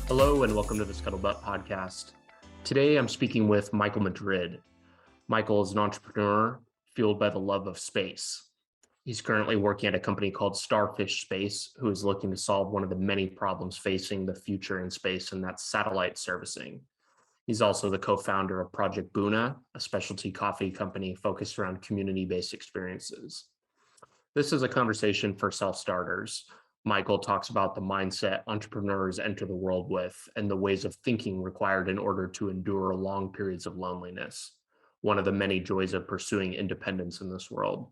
Hello and welcome to the Scuttlebutt Podcast. Today I'm speaking with Michael Madrid. Michael is an entrepreneur fueled by the love of space. He's currently working at a company called Starfish Space, who is looking to solve one of the many problems facing the future in space, and that's satellite servicing. He's also the co-founder of Project Buna, a specialty coffee company focused around community-based experiences. This is a conversation for self-starters. Michael talks about the mindset entrepreneurs enter the world with and the ways of thinking required in order to endure long periods of loneliness, one of the many joys of pursuing independence in this world.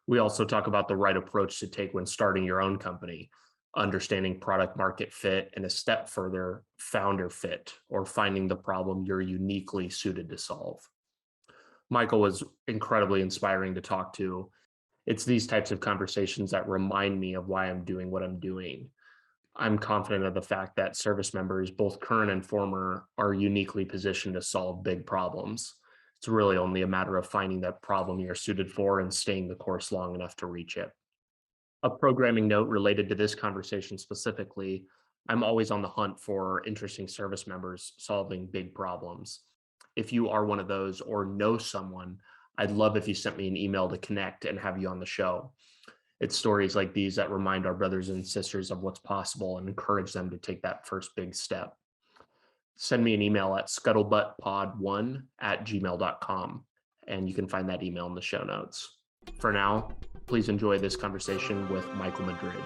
We also talk about the right approach to take when starting your own company, understanding product market fit, and a step further, founder fit, or finding the problem you're uniquely suited to solve. Michael was incredibly inspiring to talk to. It's these types of conversations that remind me of why I'm doing what I'm doing. I'm confident of the fact that service members, both current and former, are uniquely positioned to solve big problems. It's really only a matter of finding that problem you're suited for and staying the course long enough to reach it. A programming note related to this conversation specifically, I'm always on the hunt for interesting service members solving big problems. If you are one of those or know someone, I'd love if you sent me an email to connect and have you on the show. It's stories like these that remind our brothers and sisters of what's possible and encourage them to take that first big step. Send me an email at scuttlebuttpod1@gmail.com, and you can find that email in the show notes. For now, please enjoy this conversation with Michael Madrid.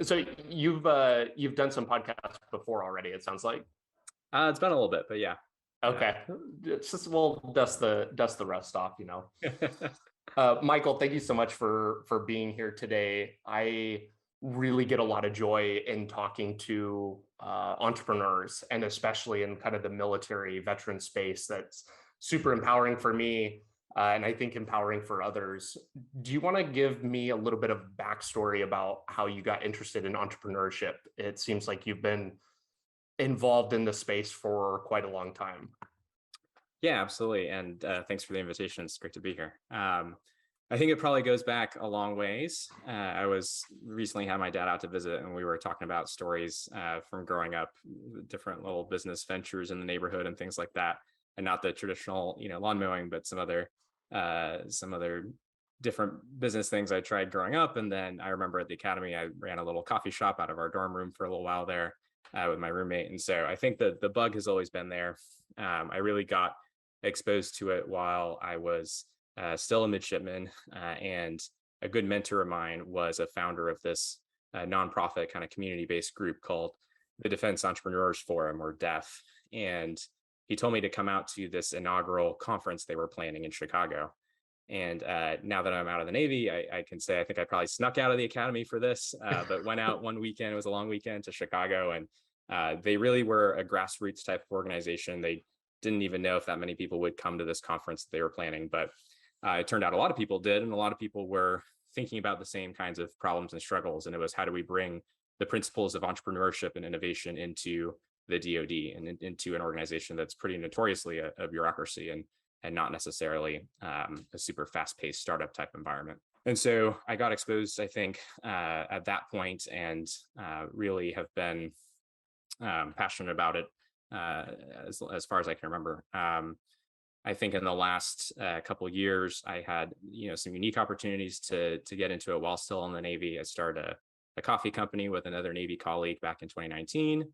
So you've done some podcasts before already, it sounds like. It's been a little bit, but yeah. Okay, it's just we'll dust the rust off, Michael, thank you so much for being here today. I really get a lot of joy in talking to entrepreneurs, and especially in kind of the military veteran space. That's super empowering for me, and I think empowering for others. Do you want to give me a little bit of backstory about how you got interested in entrepreneurship? It seems like you've been involved in the space for quite a long time. Yeah, absolutely. And thanks for the invitation. It's great to be here. I think it probably goes back a long ways. I was recently had my dad out to visit, and we were talking about stories from growing up, different little business ventures in the neighborhood and things like that. And not the traditional, lawn mowing, but some other different business things I tried growing up. And then I remember at the academy, I ran a little coffee shop out of our dorm room for a little while there with my roommate. And so I think that the bug has always been there. I really got exposed to it while I was still a midshipman, and a good mentor of mine was a founder of this nonprofit kind of community-based group called the Defense Entrepreneurs Forum, or DEF. And he told me to come out to this inaugural conference they were planning in Chicago. And now that I'm out of the Navy, I can say I think I probably snuck out of the academy for this, but went out one weekend. It was a long weekend to Chicago, and they really were a grassroots type of organization. They didn't even know if that many people would come to this conference that they were planning, but it turned out a lot of people did, and a lot of people were thinking about the same kinds of problems and struggles. And it was, how do we bring the principles of entrepreneurship and innovation into the DoD and into an organization that's pretty notoriously a bureaucracy and not necessarily a super fast-paced startup type environment. And so I got exposed, I think, at that point, and really have been passionate about it as far as I can remember. I think in the last couple of years, I had some unique opportunities to get into it while still in the Navy. I started a coffee company with another Navy colleague back in 2019.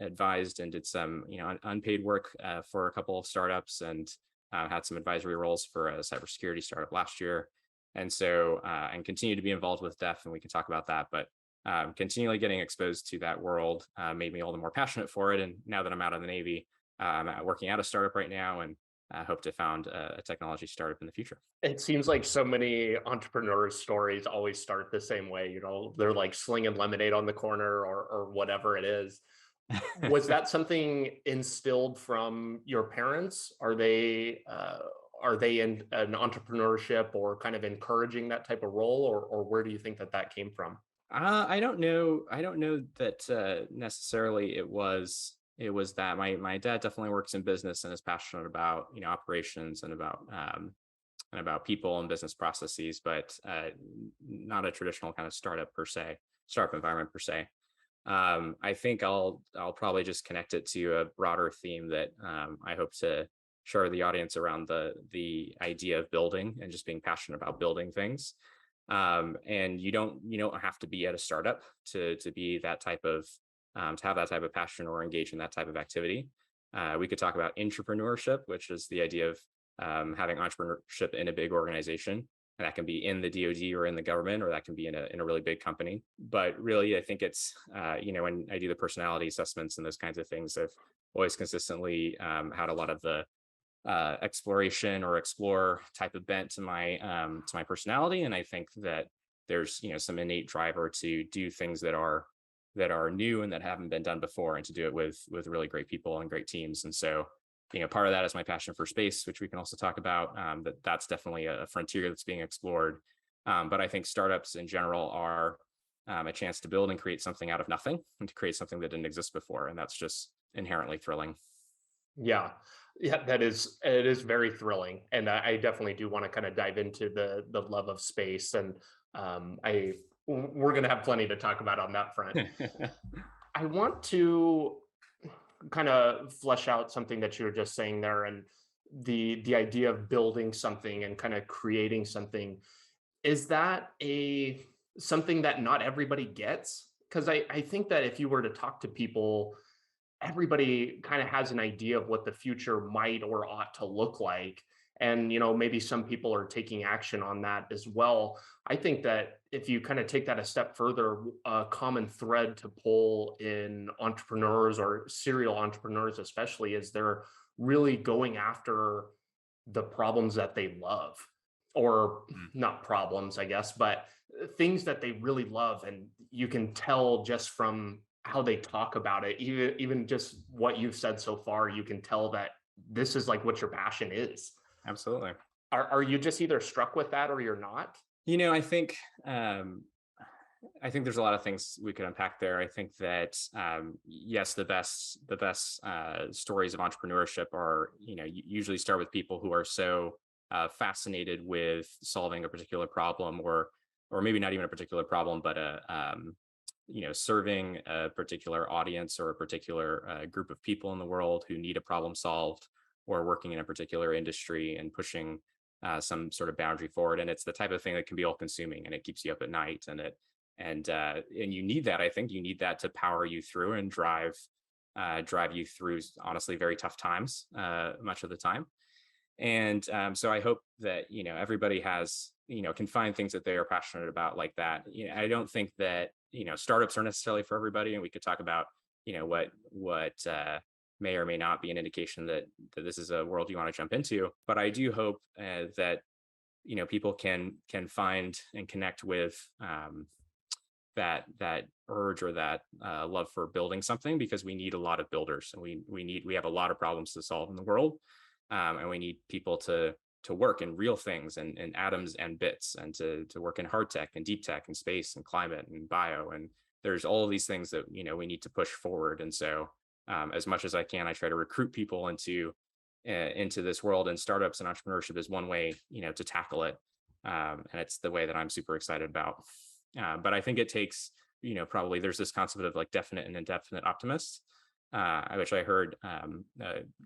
Advised and did some unpaid work for a couple of startups, and had some advisory roles for a cybersecurity startup last year. And so and continue to be involved with DEF, and we can talk about that. But continually getting exposed to that world made me all the more passionate for it. And now that I'm out of the Navy, I'm working at a startup right now, and hope to found a technology startup in the future. It seems like so many entrepreneurs' stories always start the same way. They're like slinging lemonade on the corner or whatever it is. Was that something instilled from your parents? Are they in an entrepreneurship or kind of encouraging that type of role, or where do you think that came from? I don't know. I don't know that necessarily it was that. My dad definitely works in business and is passionate about operations and about people and business processes, but not a traditional kind of startup environment per se. I think I'll probably just connect it to a broader theme that I hope to share with the audience around the idea of building and just being passionate about building things. And you don't have to be at a startup to be that type of to have that type of passion or engage in that type of activity. We could talk about entrepreneurship, which is the idea of having entrepreneurship in a big organization. And that can be in the DoD or in the government, or that can be in a really big company. But really, I think it's, when I do the personality assessments and those kinds of things, I've always consistently had a lot of the exploration or explore type of bent to my personality. And I think that there's, some innate driver to do things that are new and that haven't been done before, and to do it with really great people and great teams. And so, part of that is my passion for space, which we can also talk about. That's definitely a frontier that's being explored. But I think startups in general are a chance to build and create something out of nothing, and to create something that didn't exist before. And that's just inherently thrilling. Yeah. Yeah, it is very thrilling. And I definitely do want to kind of dive into the love of space. And we're gonna have plenty to talk about on that front. I want to kind of flesh out something that you were just saying there, and the idea of building something and kind of creating something. Is that a something that not everybody gets? Because I think that if you were to talk to people, everybody kind of has an idea of what the future might or ought to look like. And maybe some people are taking action on that as well. I think that if you kind of take that a step further, a common thread to pull in entrepreneurs or serial entrepreneurs especially, is they're really going after the problems that they love, or Mm. not problems, I guess, but things that they really love. And you can tell just from how they talk about it, even just what you've said so far, you can tell that this is like what your passion is. Absolutely. Are you just either struck with that or you're not? I think there's a lot of things we could unpack there. I think that yes, the best stories of entrepreneurship are usually start with people who are so fascinated with solving a particular problem, or maybe not even a particular problem, but serving a particular audience or a particular group of people in the world who need a problem solved, or working in a particular industry and pushing some sort of boundary forward. And it's the type of thing that can be all consuming, and it keeps you up at night. And you need that. I think you need that to power you through and drive you through, honestly, very tough times much of the time. And so I hope that everybody has can find things that they are passionate about like that. I don't think that startups are necessarily for everybody, and we could talk about what may or may not be an indication that this is a world you want to jump into. But I do hope that people can find and connect with that urge, or that love for building something, because we need a lot of builders, and we have a lot of problems to solve in the world, and we need people to work in real things, and atoms and bits, and to work in hard tech and deep tech and space and climate and bio. And there's all of these things that we need to push forward. And so as much as I can, I try to recruit people into this world, and startups and entrepreneurship is one way to tackle it. And it's the way that I'm super excited about. But I think it takes probably, there's this concept of like definite and indefinite optimists, which I heard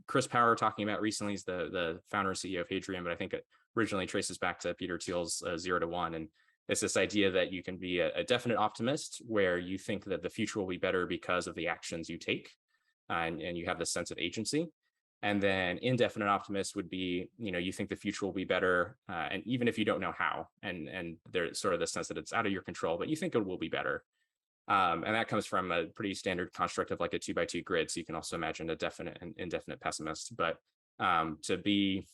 Chris Power talking about recently. He's the founder and CEO of Hadrian, but I think it originally traces back to Peter Thiel's 0 to 1. And it's this idea that you can be a definite optimist, where you think that the future will be better because of the actions you take, and you have this sense of agency. And then indefinite optimist would be, you think the future will be better, and even if you don't know how, and there's sort of the sense that it's out of your control, but you think it will be better. And that comes from a pretty standard construct of like a 2x2 grid. So you can also imagine a definite and indefinite pessimist. But to be,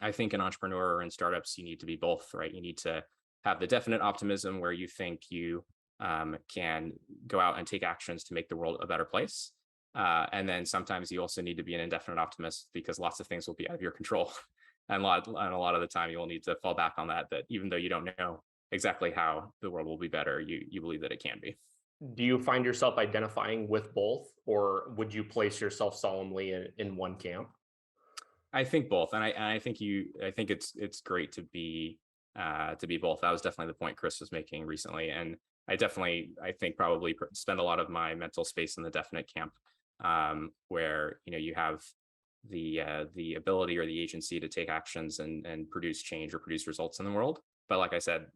I think, an entrepreneur or in startups, you need to be both, right? You need to have the definite optimism, where you think you can go out and take actions to make the world a better place. And then sometimes you also need to be an indefinite optimist, because lots of things will be out of your control. And a lot of the time you will need to fall back on that even though you don't know exactly how the world will be better, you believe that it can be. Do you find yourself identifying with both, or would you place yourself solemnly in one camp? I think both, and I think I think it's great to be both. That was definitely the point Chris was making recently, and I think probably spend a lot of my mental space in the definite camp, where you have the ability or the agency to take actions and produce change or produce results in the world. But like I said,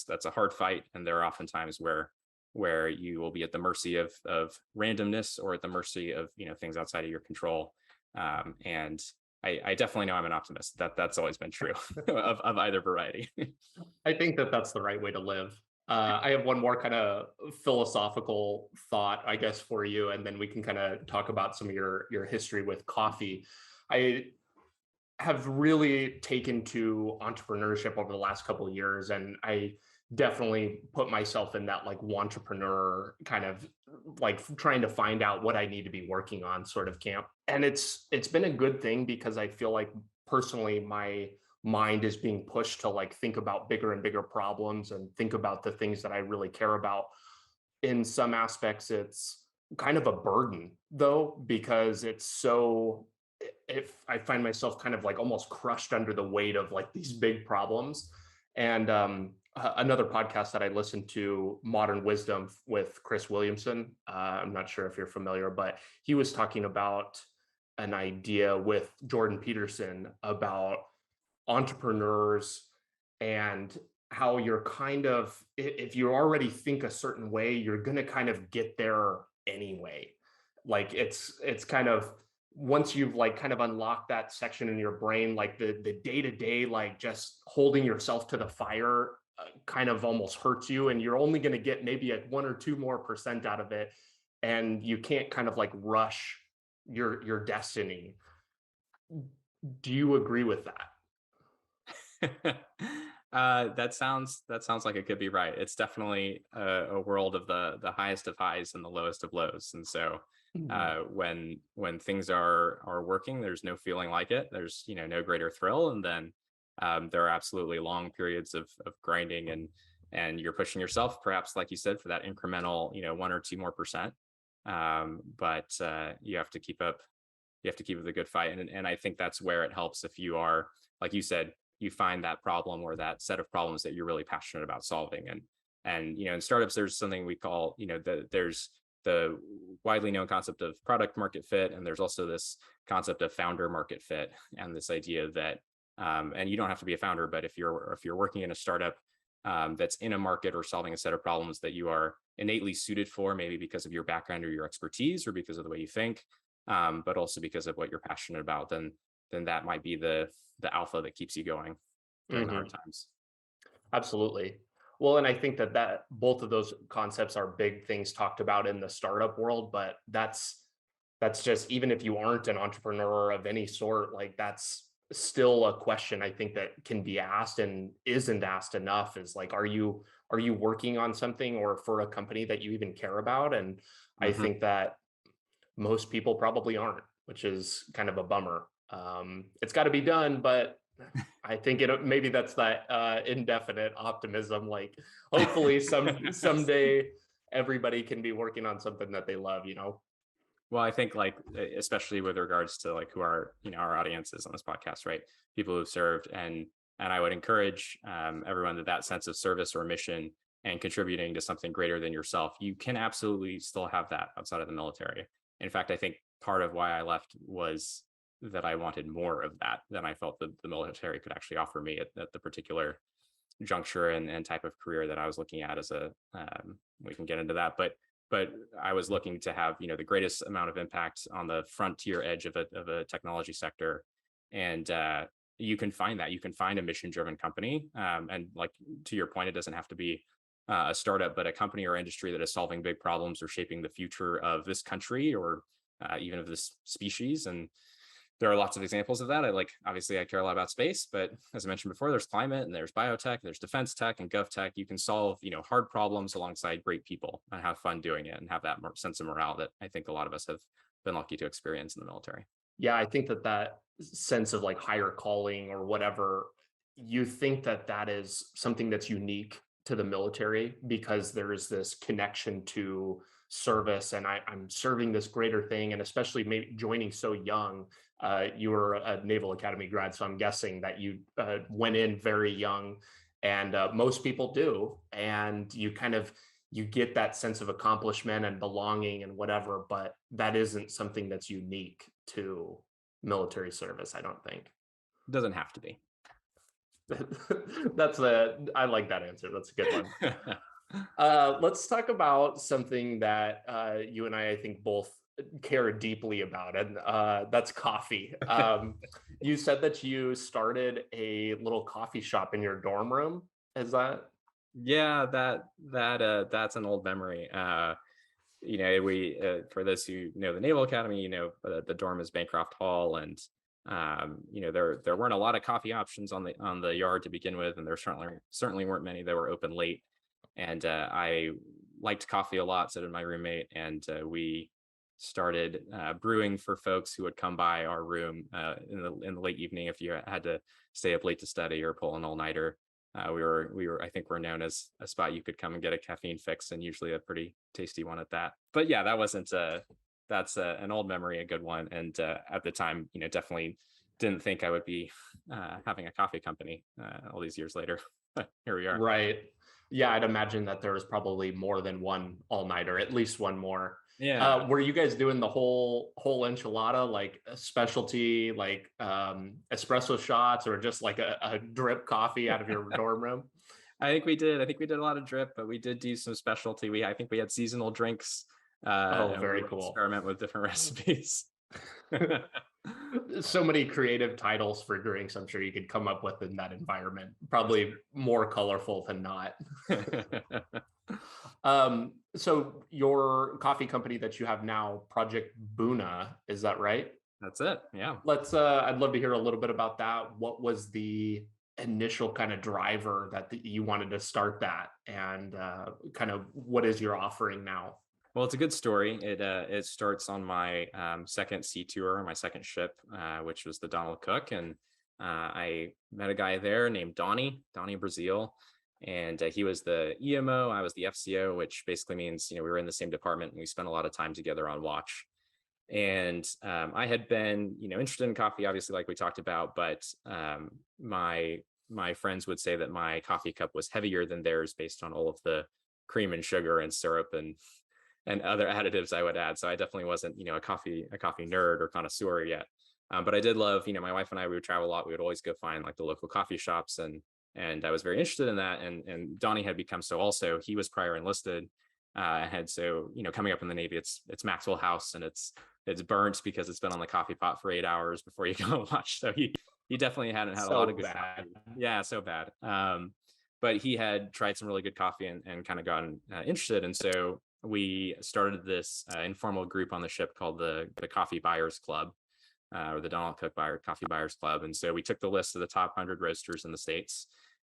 that's a hard fight, and there are often times where you will be at the mercy of randomness or at the mercy of things outside of your control. And I definitely know I'm an optimist. That's always been true of either variety. I think that that's the right way to live. I have one more kind of philosophical thought, I guess, for you, and then we can kind of talk about some of your history with coffee. I have really taken to entrepreneurship over the last couple of years, and I definitely put myself in that like entrepreneur kind of like trying to find out what I need to be working on sort of camp. And it's been a good thing because I feel like personally my mind is being pushed to like think about bigger and bigger problems and think about the things that I really care about. In some aspects it's kind of a burden though, because it's so, if I find myself kind of like almost crushed under the weight of like these big problems. And another podcast that I listened to, Modern Wisdom with Chris Williamson. I'm not sure if you're familiar, but he was talking about an idea with Jordan Peterson about entrepreneurs and how you're kind of, if you already think a certain way, you're going to kind of get there anyway. Like it's kind of, once you've like kind of unlocked that section in your brain, like the day-to-day, like just holding yourself to the fire kind of almost hurts you, and you're only going to get maybe a 1 or 2 more % out of it, and you can't kind of like rush your destiny. Do you agree with that? That sounds like it could be right. It's definitely a world of the highest of highs and the lowest of lows. And so when things are working, there's no feeling like it. There's no greater thrill. And then there are absolutely long periods of grinding and you're pushing yourself, perhaps like you said, for that incremental 1 or 2 more %. But you have to keep up. You have to keep up the good fight. And I think that's where it helps if you are, like you said, you find that problem or that set of problems that you're really passionate about solving. And in startups, there's something we call, there's the widely known concept of product market fit, and there's also this concept of founder market fit, and this idea that and you don't have to be a founder, but if you're working in a startup that's in a market or solving a set of problems that you are innately suited for, maybe because of your background or your expertise or because of the way you think, but also because of what you're passionate about, then that might be the alpha that keeps you going during the hard times. Absolutely. Well, and I think that both of those concepts are big things talked about in the startup world, but that's just, even if you aren't an entrepreneur of any sort, like that's still a question I think that can be asked and isn't asked enough, is like, are you working on something or for a company that you even care about? And I think that most people probably aren't, which is kind of a bummer. It's got to be done, but I think maybe that's that indefinite optimism. Like, hopefully, someday everybody can be working on something that they love. Well, I think like, especially with regards to like who our our audience is on this podcast, right? People who've served, and I would encourage everyone that sense of service or mission and contributing to something greater than yourself, you can absolutely still have that outside of the military. In fact, I think part of why I left was that I wanted more of that than I felt that the military could actually offer me at the particular juncture and type of career that I was looking at as a, we can get into that, but I was looking to have, the greatest amount of impact on the frontier edge of a technology sector. And you can find that. You can find a mission-driven company. And like, to your point, it doesn't have to be a startup, but a company or industry that is solving big problems or shaping the future of this country or even of this species. And there are lots of examples of that. Obviously I care a lot about space, but as I mentioned before, there's climate and there's biotech, there's defense tech and gov tech. You can solve, hard problems alongside great people and have fun doing it and have that sense of morale that I think a lot of us have been lucky to experience in the military. Yeah, I think that sense of like higher calling or whatever, you think that is something that's unique to the military because there's this connection to service, and I'm serving this greater thing, and especially maybe joining so young. You were a Naval Academy grad, so I'm guessing that you went in very young, and most people do, and you get that sense of accomplishment and belonging and whatever, but that isn't something that's unique to military service, I don't think. It doesn't have to be. I like that answer. That's a good one. Let's talk about something that you and I think, both care deeply about, and that's coffee. You said that you started a little coffee shop in your dorm room. Is that? Yeah, that's an old memory. We for those who know the Naval Academy, the dorm is Bancroft Hall, and there weren't a lot of coffee options on the yard to begin with, and there certainly weren't many that were open late. And I liked coffee a lot, so did my roommate, and we started brewing for folks who would come by our room in the late evening if you had to stay up late to study or pull an all-nighter. I think we're known as a spot you could come and get a caffeine fix, and usually a pretty tasty one at that. But yeah, that's an old memory, a good one. And at the time, definitely didn't think I would be having a coffee company all these years later. Here we are. Right. Yeah, I'd imagine that there was probably more than one all-nighter, at least one more. Yeah. Were you guys doing the whole enchilada, like a specialty, like espresso shots, or just like a drip coffee out of your dorm room? I think we did a lot of drip, but we did do some specialty. I think we had seasonal drinks. Very cool. Experiment with different recipes. So many creative titles for drinks I'm sure you could come up with in that environment. Probably more colorful than not. So your coffee company that you have now, Project Buna, is that right? That's it. Yeah. I'd love to hear a little bit about that. What was the initial kind of driver that you wanted to start that, and kind of what is your offering now? Well, it's a good story. It starts on my second sea tour, my second ship, which was the Donald Cook, and I met a guy there named Donnie Brazil, and he was the EMO. I was the FCO, which basically means we were in the same department, and we spent a lot of time together on watch. And I had been interested in coffee, obviously, like we talked about, but my friends would say that my coffee cup was heavier than theirs based on all of the cream and sugar and syrup and other additives I would add. So I definitely wasn't, a coffee nerd or connoisseur yet. But I did love, my wife and I, we would travel a lot. We would always go find like the local coffee shops, and I was very interested in that. And Donnie had become so also. He was prior enlisted, coming up in the Navy, it's Maxwell House, and it's burnt because it's been on the coffee pot for 8 hours before you go watch. So he definitely hadn't had a lot of good coffee. Yeah, so bad. But he had tried some really good coffee and kind of gotten interested. And so we started this informal group on the ship called the Coffee Buyers Club, or the Donald Cook Coffee Buyers Club. And so we took the list of the top 100 roasters in the States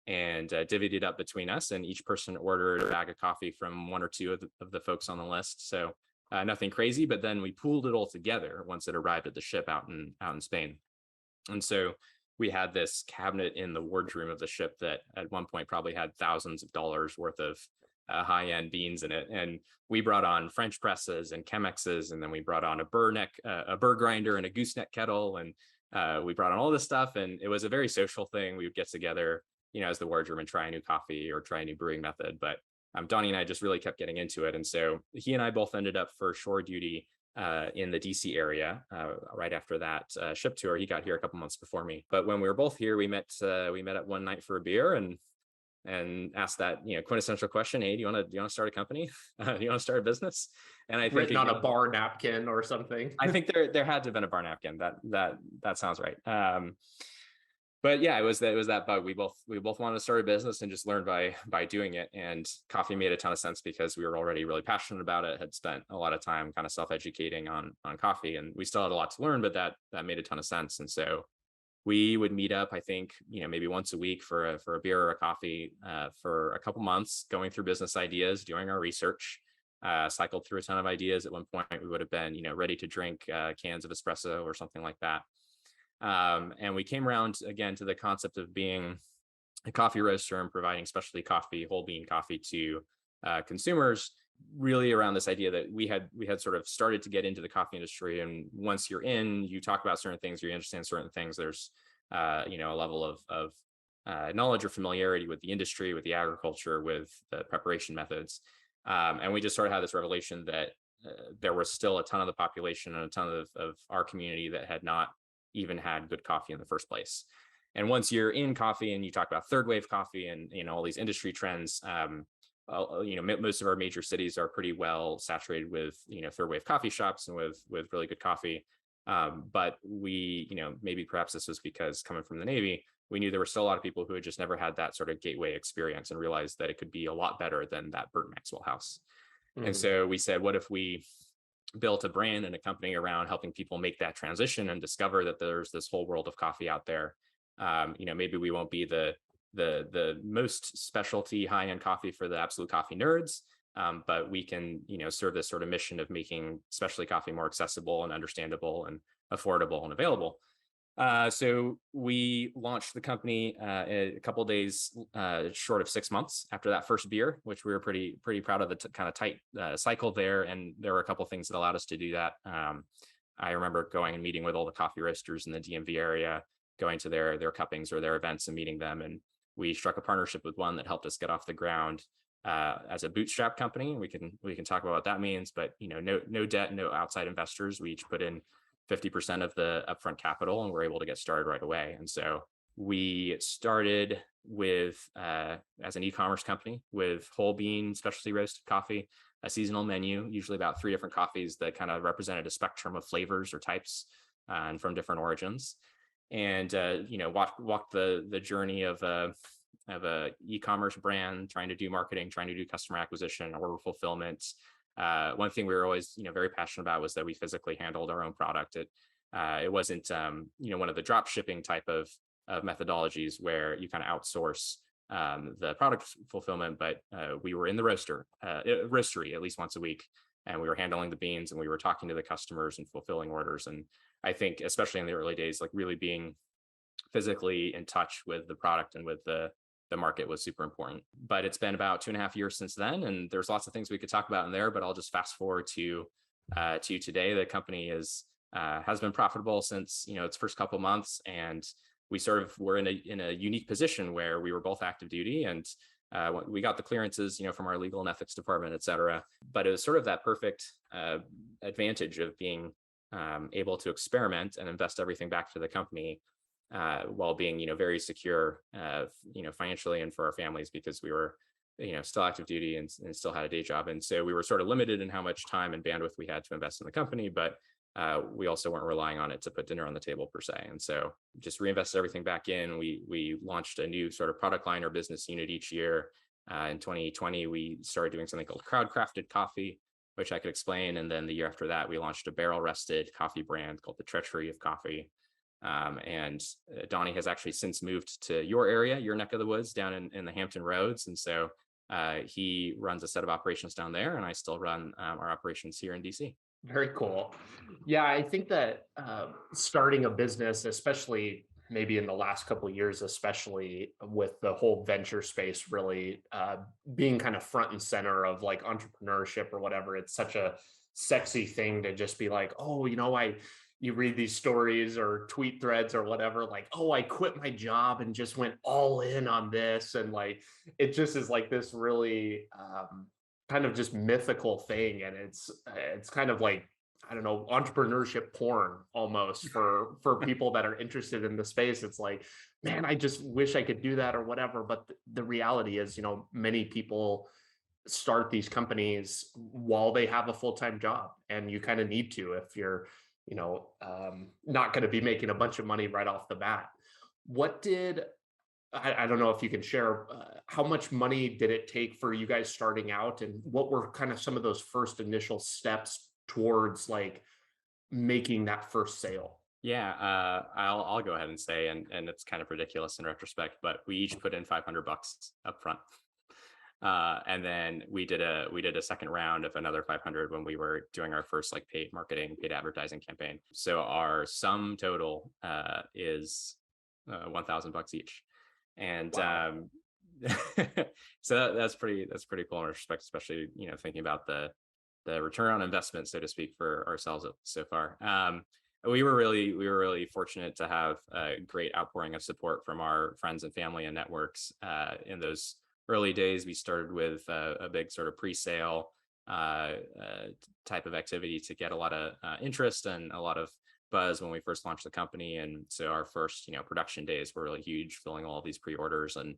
and divvied it up between us, and each person ordered a bag of coffee from one or two of the folks on the list. So nothing crazy, but then we pooled it all together once it arrived at the ship out in Spain. And so we had this cabinet in the wardroom of the ship that at one point probably had thousands of dollars worth of high-end beans in it. And we brought on French presses and Chemexes, and then we brought on a burr grinder and a gooseneck kettle, and we brought on all this stuff. And it was a very social thing. We would get together, as the wardroom, and try a new coffee or try a new brewing method. But Donnie and I just really kept getting into it. And so he and I both ended up for shore duty in the DC area right after that ship tour. He got here a couple months before me. But when we were both here, we met at one night for a beer and asked that quintessential question: hey, do you want to start a company? Do you want to start a business? And I think written on a bar napkin or something. I think there had to have been a bar napkin. That sounds right. But yeah, it was that bug. We both wanted to start a business and just learned by doing it. And coffee made a ton of sense because we were already really passionate about it. Had spent a lot of time kind of self-educating on coffee, and we still had a lot to learn, but that made a ton of sense. And so we would meet up, I think, maybe once a week for a beer or a coffee for a couple months, going through business ideas, doing our research. Cycled through a ton of ideas. At one point, we would have been, ready to drink cans of espresso or something like that. And we came around again to the concept of being a coffee roaster and providing specialty coffee, whole bean coffee to consumers, really around this idea that we had sort of started to get into the coffee industry. And once you're in, you talk about certain things, you understand certain things. There's a level of knowledge or familiarity with the industry, with the agriculture, with the preparation methods. And we just sort of had this revelation that there was still a ton of the population and a ton of our community that had not even had good coffee in the first place. And once you're in coffee and you talk about third wave coffee and all these industry trends, most of our major cities are pretty well saturated with third wave coffee shops and with really good coffee. But we, maybe perhaps this was because coming from the Navy, we knew there were still a lot of people who had just never had that sort of gateway experience and realized that it could be a lot better than that Burt Maxwell house. And so we said, what if we built a brand and a company around helping people make that transition and discover that there's this whole world of coffee out there? Maybe we won't be the most specialty high-end coffee for the absolute coffee nerds, but we can serve this sort of mission of making specialty coffee more accessible and understandable and affordable and available. So we launched the company a couple of days short of 6 months after that first beer, which we were pretty proud of the kind of tight cycle there. And there were a couple of things that allowed us to do that. I remember going and meeting with all the coffee roasters in the DMV area, going to their cuppings or their events and meeting them. And we struck a partnership with one that helped us get off the ground as a bootstrap company. We can talk about what that means, but no debt, no outside investors. We each put in 50% of the upfront capital and we're able to get started right away. And so we started with as an e-commerce company with whole bean specialty roasted coffee, a seasonal menu, usually about 3 different coffees that kind of represented a spectrum of flavors or types and from different origins. And walked the journey of a e-commerce brand, trying to do marketing, trying to do customer acquisition, order fulfillment. One thing we were always very passionate about was that we physically handled our own product. It wasn't one of the drop shipping type of methodologies where you kind of outsource the product fulfillment, but we were in the roastery at least once a week, and we were handling the beans and we were talking to the customers and fulfilling orders. And I think especially in the early days, like really being physically in touch with the product and with the market was super important. But it's been about 2.5 years since then, and there's lots of things we could talk about in there, but I'll just fast forward to today. The company has been profitable since its first couple months, and we sort of were in a unique position where we were both active duty, and we got the clearances from our legal and ethics department, et cetera. But it was sort of that perfect advantage of being able to experiment and invest everything back to the company while being very secure financially and for our families, because we were still active duty and still had a day job. And so we were sort of limited in how much time and bandwidth we had to invest in the company, but we also weren't relying on it to put dinner on the table per se. And so just reinvested everything back in. We launched a new sort of product line or business unit each year. In 2020, we started doing something called crowd crafted coffee, which I could explain. And then the year after that, we launched a barrel rested coffee brand called the Treachery of Coffee. And Donnie has actually since moved to your area, your neck of the woods down in the Hampton Roads. And so he runs a set of operations down there, and I still run our operations here in DC. Very cool. Yeah, I think that starting a business, especially maybe in the last couple of years, especially with the whole venture space really being kind of front and center of like entrepreneurship or whatever, it's such a sexy thing to just be like, oh, you read these stories or tweet threads or whatever, like, oh, I quit my job and just went all in on this. And like, it just is like this really kind of just mythical thing. And it's kind of like, I don't know, entrepreneurship porn almost for people that are interested in the space. It's like, man, I just wish I could do that or whatever. But the reality is, many people start these companies while they have a full-time job, and you kind of need to if you're not going to be making a bunch of money right off the bat. I don't know if you can share how much money did it take for you guys starting out, and what were kind of some of those first initial steps towards like making that first sale? Yeah, I'll go ahead and say, and it's kind of ridiculous in retrospect, but we each put in $500 up front. And then we did a second round of another 500 when we were doing our first like paid advertising campaign. So our sum total is $1,000 each. And Wow. so that's pretty cool in respect, especially thinking about the return on investment, so to speak, for ourselves so far. We were really fortunate to have a great outpouring of support from our friends and family and networks in those early days. We started with a big sort of pre-sale type of activity to get a lot of interest and a lot of buzz when we first launched the company. And so our first production days were really huge, filling all of these pre-orders. And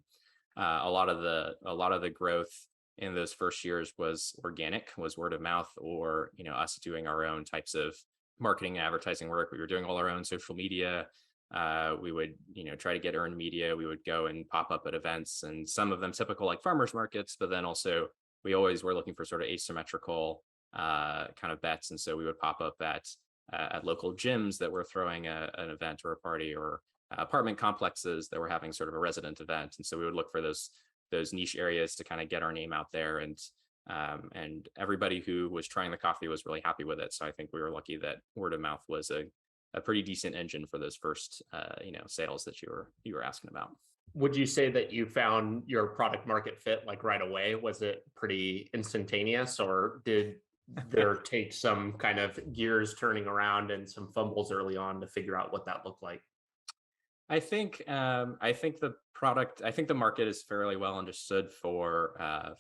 a lot of the growth in those first years was organic, was word of mouth, or us doing our own types of marketing and advertising work. We were doing all our own social media. We would try to get earned media. We would go and pop up at events, and some of them typical like farmers markets, but then also we always were looking for sort of asymmetrical kind of bets. And so we would pop up at local gyms that were throwing an event or a party, or apartment complexes that were having sort of a resident event. And so we would look for those niche areas to kind of get our name out there. And everybody who was trying the coffee was really happy with it. So I think we were lucky that word of mouth was a pretty decent engine for those first sales that you were asking about. Would you say that you found your product market fit like right away? Was it pretty instantaneous, or did there take some kind of gears turning around and some fumbles early on to figure out what that looked like? I think the market is fairly well understood for a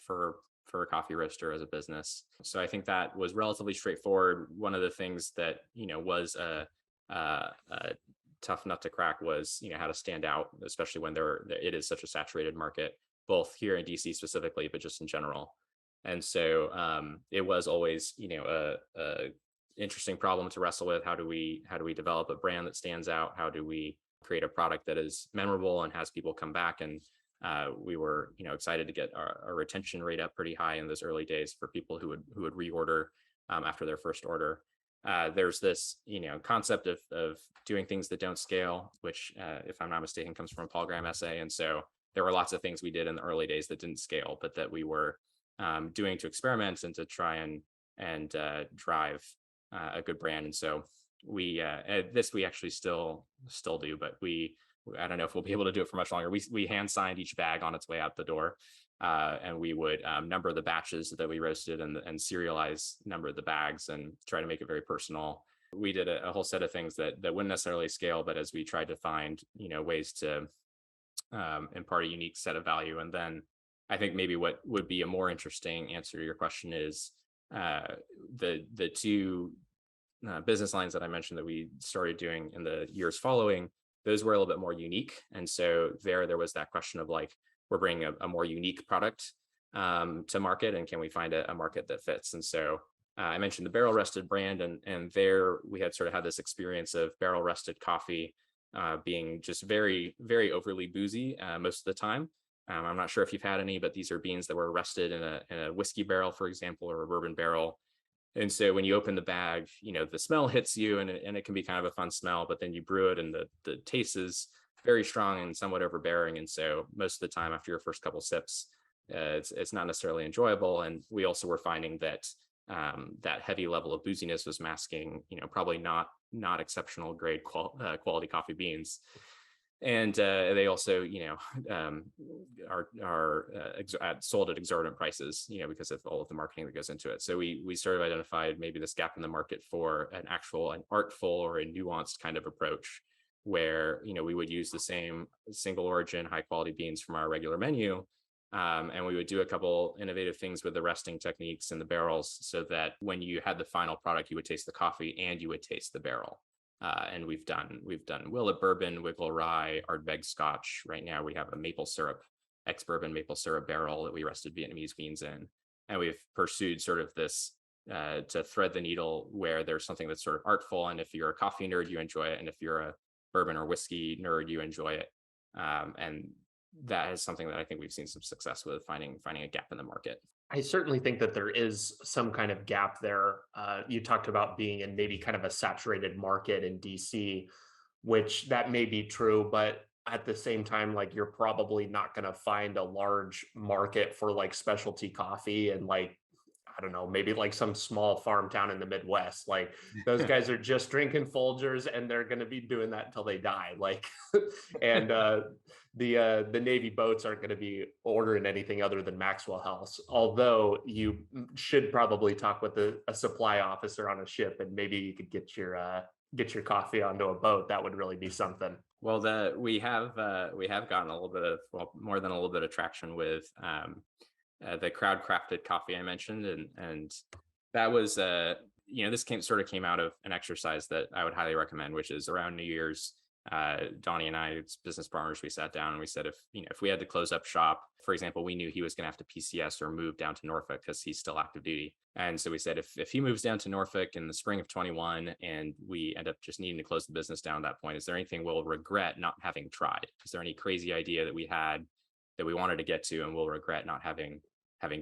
coffee roaster as a business. So I think that was relatively straightforward. One of the things that was a tough nut to crack was how to stand out, especially when it is such a saturated market, both here in DC specifically, but just in general. And so it was always a interesting problem to wrestle with. How do we develop a brand that stands out? How do we create a product that is memorable and has people come back? And we were excited to get our retention rate up pretty high in those early days for people who would reorder after their first order. There's this concept of doing things that don't scale, which if I'm not mistaken comes from a Paul Graham essay. And so there were lots of things we did in the early days that didn't scale, but that we were doing to experiment and to try and drive a good brand. And so we actually still do, but I don't know if we'll be able to do it for much longer. We hand signed each bag on its way out the door, and we would number the batches that we roasted and serialize number the bags and try to make it very personal. We did a whole set of things that wouldn't necessarily scale, but as we tried to find ways to impart a unique set of value. And then I think maybe what would be a more interesting answer to your question is the two business lines that I mentioned that we started doing in the years following. Those were a little bit more unique. And so there was that question of like, we're bringing a more unique product to market, and can we find a market that fits? And so I mentioned the barrel rested brand, and there we had sort of had this experience of barrel rested coffee being just very, very overly boozy most of the time. I'm not sure if you've had any, but these are beans that were rested in a whiskey barrel, for example, or a bourbon barrel. And so when you open the bag, the smell hits you, and it can be kind of a fun smell, but then you brew it and the taste is very strong and somewhat overbearing. And so most of the time after your first couple sips, it's not necessarily enjoyable. And we also were finding that that heavy level of booziness was masking, probably not exceptional grade quality coffee beans. And they also, are sold at exorbitant prices, because of all of the marketing that goes into it. So we sort of identified maybe this gap in the market for an artful or a nuanced kind of approach, where we would use the same single origin, high quality beans from our regular menu, and we would do a couple innovative things with the resting techniques and the barrels, so that when you had the final product, you would taste the coffee and you would taste the barrel. And we've done Willet bourbon, Wiggle rye, Ardbeg Scotch. Right now we have a maple syrup, ex-bourbon maple syrup barrel that we rested Vietnamese beans in. And we've pursued sort of this to thread the needle, where there's something that's sort of artful. And if you're a coffee nerd, you enjoy it. And if you're a bourbon or whiskey nerd, you enjoy it. And that is something that I think we've seen some success with, finding a gap in the market. I certainly think that there is some kind of gap there. You talked about being in maybe kind of a saturated market in DC, which that may be true, but at the same time, like you're probably not going to find a large market for like specialty coffee and like I don't know, maybe like some small farm town in the Midwest. Like those guys are just drinking Folgers and they're going to be doing that until they die. Like, and the Navy boats aren't going to be ordering anything other than Maxwell House. Although you should probably talk with a supply officer on a ship, and maybe you could get your coffee onto a boat. That would really be something. Well, we have gotten a little bit of, well, more than a little bit of traction with the crowd crafted coffee I mentioned, and that was this came out of an exercise that I would highly recommend, which is around New Year's. Donnie and I, as business partners, we sat down and we said, if we had to close up shop, for example, we knew he was going to have to PCS or move down to Norfolk because he's still active duty. And so we said, if he moves down to Norfolk in the spring of 21 and we end up just needing to close the business down at that point, is there anything we'll regret not having tried? Is there any crazy idea that we had that we wanted to get to and we'll regret not having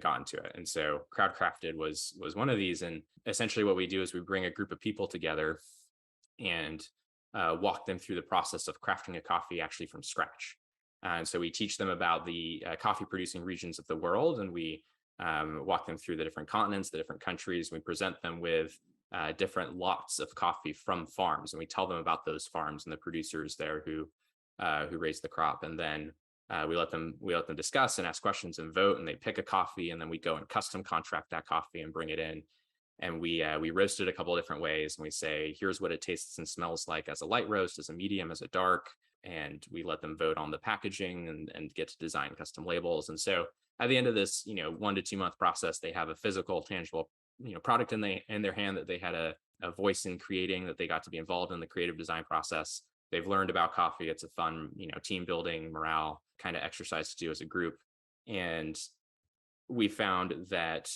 gotten to it? And so Crowdcrafted was one of these. And essentially what we do is we bring a group of people together and walk them through the process of crafting a coffee actually from scratch. And so we teach them about the coffee producing regions of the world, and we walk them through the different continents, the different countries. We present them with different lots of coffee from farms, and we tell them about those farms and the producers there who raise the crop. And then we let them discuss and ask questions and vote, and they pick a coffee, and then we go and custom contract that coffee and bring it in. And we roast it a couple of different ways, and we say, here's what it tastes and smells like as a light roast, as a medium, as a dark. And we let them vote on the packaging and get to design custom labels. And so at the end of this, 1 to 2 month process, they have a physical, tangible, product in their hand that they had a voice in creating, that they got to be involved in the creative design process. They've learned about coffee. It's a fun, team building, morale kind of exercise to do as a group. And we found that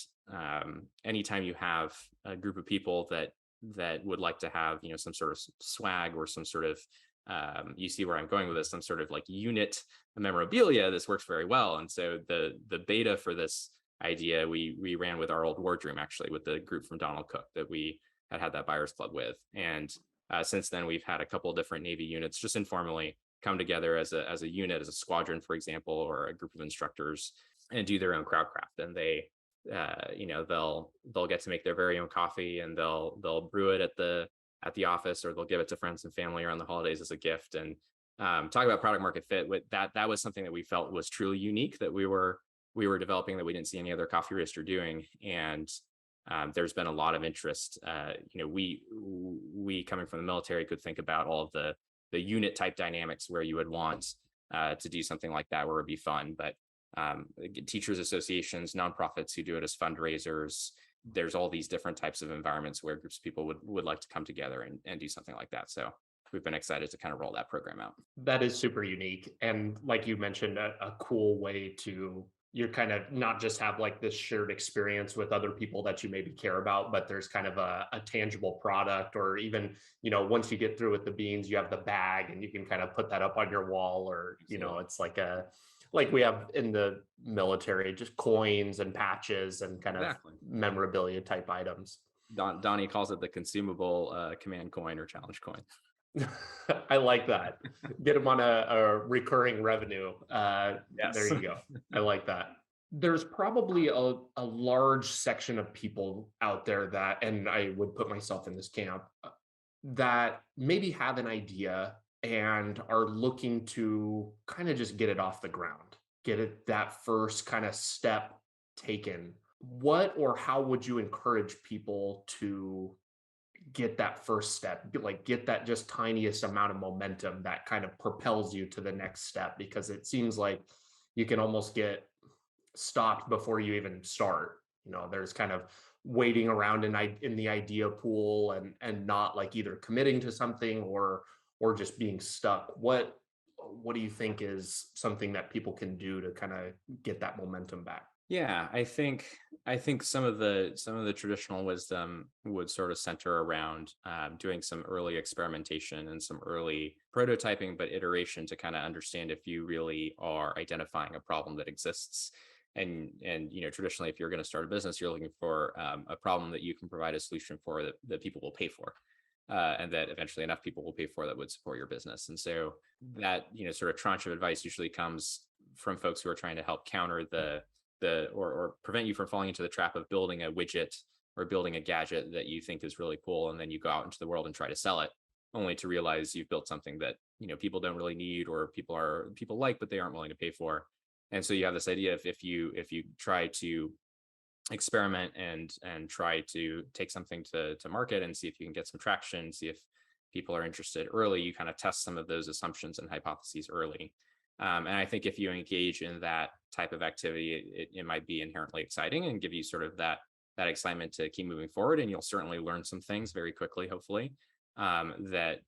anytime you have a group of people that would like to have, some sort of swag or some sort of, you see where I'm going with this, some sort of like unit memorabilia, this works very well. And so the beta for this idea, we ran with our old wardroom, actually, with the group from Donald Cook that we had that buyers club with. And since then, we've had a couple of different Navy units just informally come together as a unit, as a squadron, for example, or a group of instructors, and do their own crowd craft. And they they'll get to make their very own coffee, and they'll brew it at the office, or they'll give it to friends and family around the holidays as a gift. And talk about product market fit, with that was something that we felt was truly unique, that we were developing, that we didn't see any other coffee roaster doing. And there's been a lot of interest. We coming from the military could think about all of the unit type dynamics where you would want to do something like that, where it'd be fun. But teachers associations, nonprofits who do it as fundraisers, there's all these different types of environments where groups of people would like to come together and do something like that. So we've been excited to kind of roll that program out. That is super unique. And like you mentioned, a cool way to, you're kind of not just have like this shared experience with other people that you maybe care about, but there's kind of a tangible product, or even, once you get through with the beans, you have the bag and you can kind of put that up on your wall, or, it's like we have in the military, just coins and patches and kind of memorabilia type items. Donnie calls it the consumable command coin or challenge coin. I like that. Get them on a recurring revenue. Yes. There you go. I like that. There's probably a large section of people out there that, and I would put myself in this camp, that maybe have an idea and are looking to kind of just get it off the ground, get it, that first kind of step taken. What or how would you encourage people to get that first step, like get that just tiniest amount of momentum that kind of propels you to the next step? Because it seems like you can almost get stopped before you even start. There's kind of waiting around in the idea pool and not like either committing to something or just being stuck. What do you think is something that people can do to kind of get that momentum back? Yeah, I think some of the traditional wisdom would sort of center around doing some early experimentation and some early prototyping, but iteration, to kind of understand if you really are identifying a problem that exists. And traditionally, if you're going to start a business, you're looking for a problem that you can provide a solution for, that people will pay for. And that eventually enough people will pay for that would support your business. And so that, sort of tranche of advice usually comes from folks who are trying to help counter the or prevent you from falling into the trap of building a widget or building a gadget that you think is really cool, and then you go out into the world and try to sell it, only to realize you've built something that people don't really need, or people like but they aren't willing to pay for. And so you have this idea of, if you try to experiment and try to take something to market and see if you can get some traction, see if people are interested early, you kind of test some of those assumptions and hypotheses early. And I think if you engage in that type of activity, it might be inherently exciting and give you sort of that excitement to keep moving forward. And you'll certainly learn some things very quickly, hopefully, that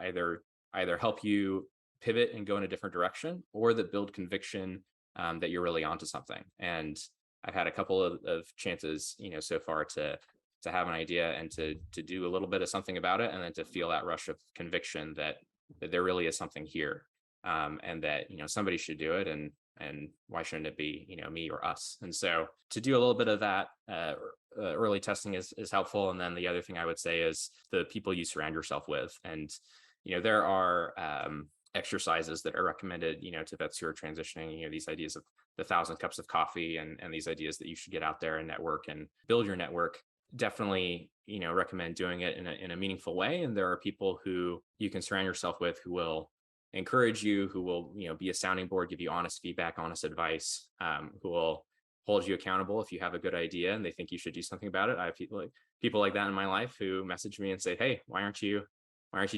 either help you pivot and go in a different direction, or that build conviction that you're really onto something. And I've had a couple of chances, so far to have an idea and to do a little bit of something about it, and then to feel that rush of conviction that there really is something here, and that somebody should do it, and why shouldn't it be me or us? And so to do a little bit of that early testing is helpful. And then the other thing I would say is the people you surround yourself with. And there are exercises that are recommended to vets who are transitioning, these ideas of the 1,000 cups of coffee, and these ideas that you should get out there and network and build your network. Definitely recommend doing it in a meaningful way. And there are people who you can surround yourself with who will encourage you, who will be a sounding board, give you honest feedback, honest advice, who will hold you accountable if you have a good idea and they think you should do something about it. I have people like that in my life who message me and say, hey, why aren't you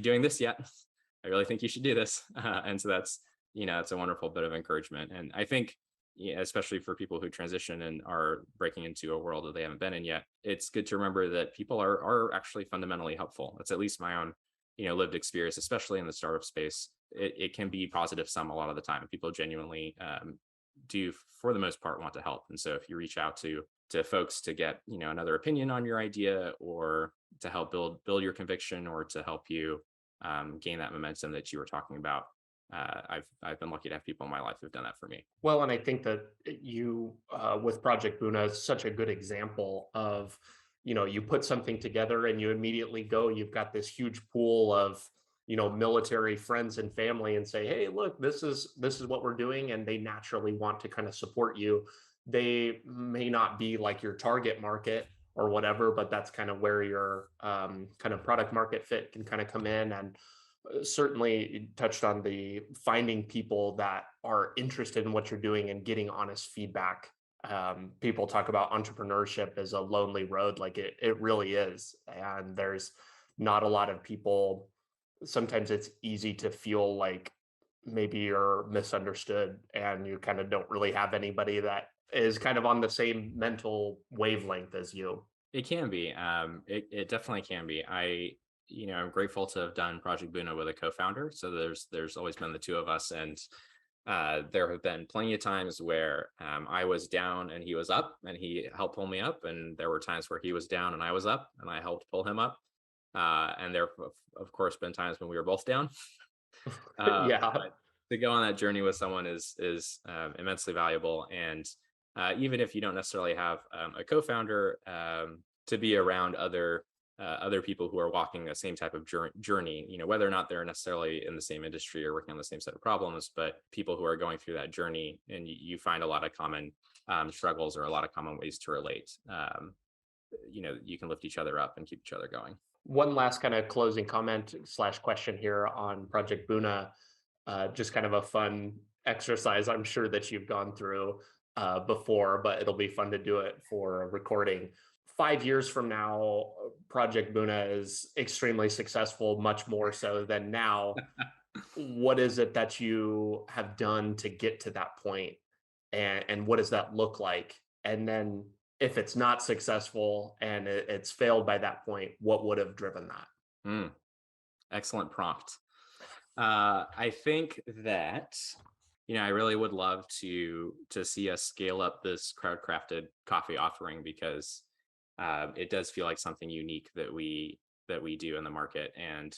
doing this yet? I really think you should do this. And so that's it's a wonderful bit of encouragement. And I think especially for people who transition and are breaking into a world that they haven't been in yet, it's good to remember that people are actually fundamentally helpful. That's at least my own lived experience, especially in the startup space. It can be positive sum a lot of the time. People genuinely do, for the most part, want to help. And so if you reach out to folks to get another opinion on your idea, or to help build your conviction, or to help you gain that momentum that you were talking about, I've been lucky to have people in my life who've done that for me. Well, and I think that you, with Project Buna, is such a good example of, you put something together and you immediately go, you've got this huge pool of, military friends and family, and say, hey, look, this is what we're doing. And they naturally want to kind of support you. They may not be like your target market or whatever, but that's kind of where your kind of product market fit can kind of come in. And certainly you touched on the finding people that are interested in what you're doing and getting honest feedback. People talk about entrepreneurship as a lonely road, like it really is. And there's not a lot of people. Sometimes it's easy to feel like maybe you're misunderstood and you kind of don't really have anybody that is kind of on the same mental wavelength as you. It can be. It definitely can be. I'm grateful to have done Project Buna with a co-founder. So there's always been the two of us, and there have been plenty of times where I was down and he was up, and he helped pull me up. And there were times where he was down and I was up, and I helped pull him up. And there have, of course, been times when we were both down. Yeah. But to go on that journey with someone is immensely valuable. And even if you don't necessarily have a co-founder, to be around other people who are walking the same type of journey, whether or not they're necessarily in the same industry or working on the same set of problems, but people who are going through that journey, and you find a lot of common struggles, or a lot of common ways to relate. You can lift each other up and keep each other going. One last kind of closing comment / question here on Project Buna, just kind of a fun exercise I'm sure that you've gone through before, but it'll be fun to do it for a recording. 5 years from now, Project Buna is extremely successful, much more so than now. What is it that you have done to get to that point? And what does that look like? And then if it's not successful and it's failed by that point, what would have driven that? Excellent prompt. I think that, I really would love to see us scale up this crowd-crafted coffee offering, because it does feel like something unique that we do in the market. And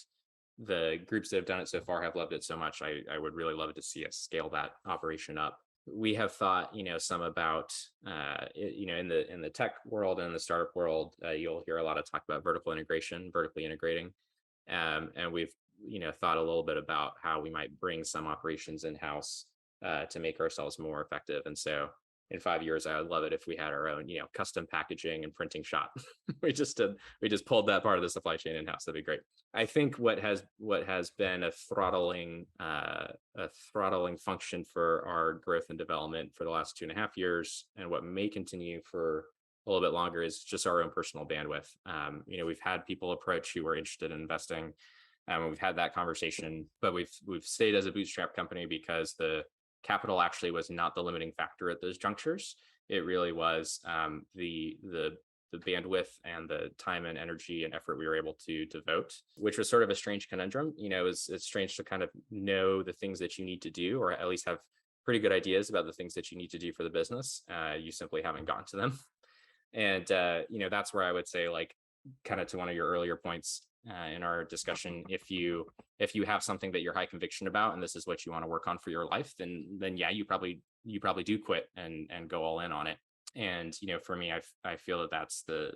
the groups that have done it so far have loved it so much. I would really love to see us scale that operation up. We have thought, some about, in the tech world and the startup world, you'll hear a lot of talk about vertically integrating. And we've, thought a little bit about how we might bring some operations in-house to make ourselves more effective. And so in 5 years, I would love it if we had our own, custom packaging and printing shop. we just pulled that part of the supply chain in-house. That'd be great. I think what has been a throttling function for our growth and development for the last 2.5 years, and what may continue for a little bit longer, is just our own personal bandwidth. We've had people approach who were interested in investing, and we've had that conversation, but we've stayed as a bootstrap company because the capital actually was not the limiting factor at those junctures. It really was the bandwidth and the time and energy and effort we were able to devote, which was sort of a strange conundrum. It's strange to kind of know the things that you need to do, or at least have pretty good ideas about the things that you need to do for the business. You simply haven't gotten to them. And, that's where I would say, like, kind of to one of your earlier points in our discussion, if you have something that you're high conviction about, and this is what you want to work on for your life, then yeah, you probably do quit and go all in on it. And, for me, I feel that that's the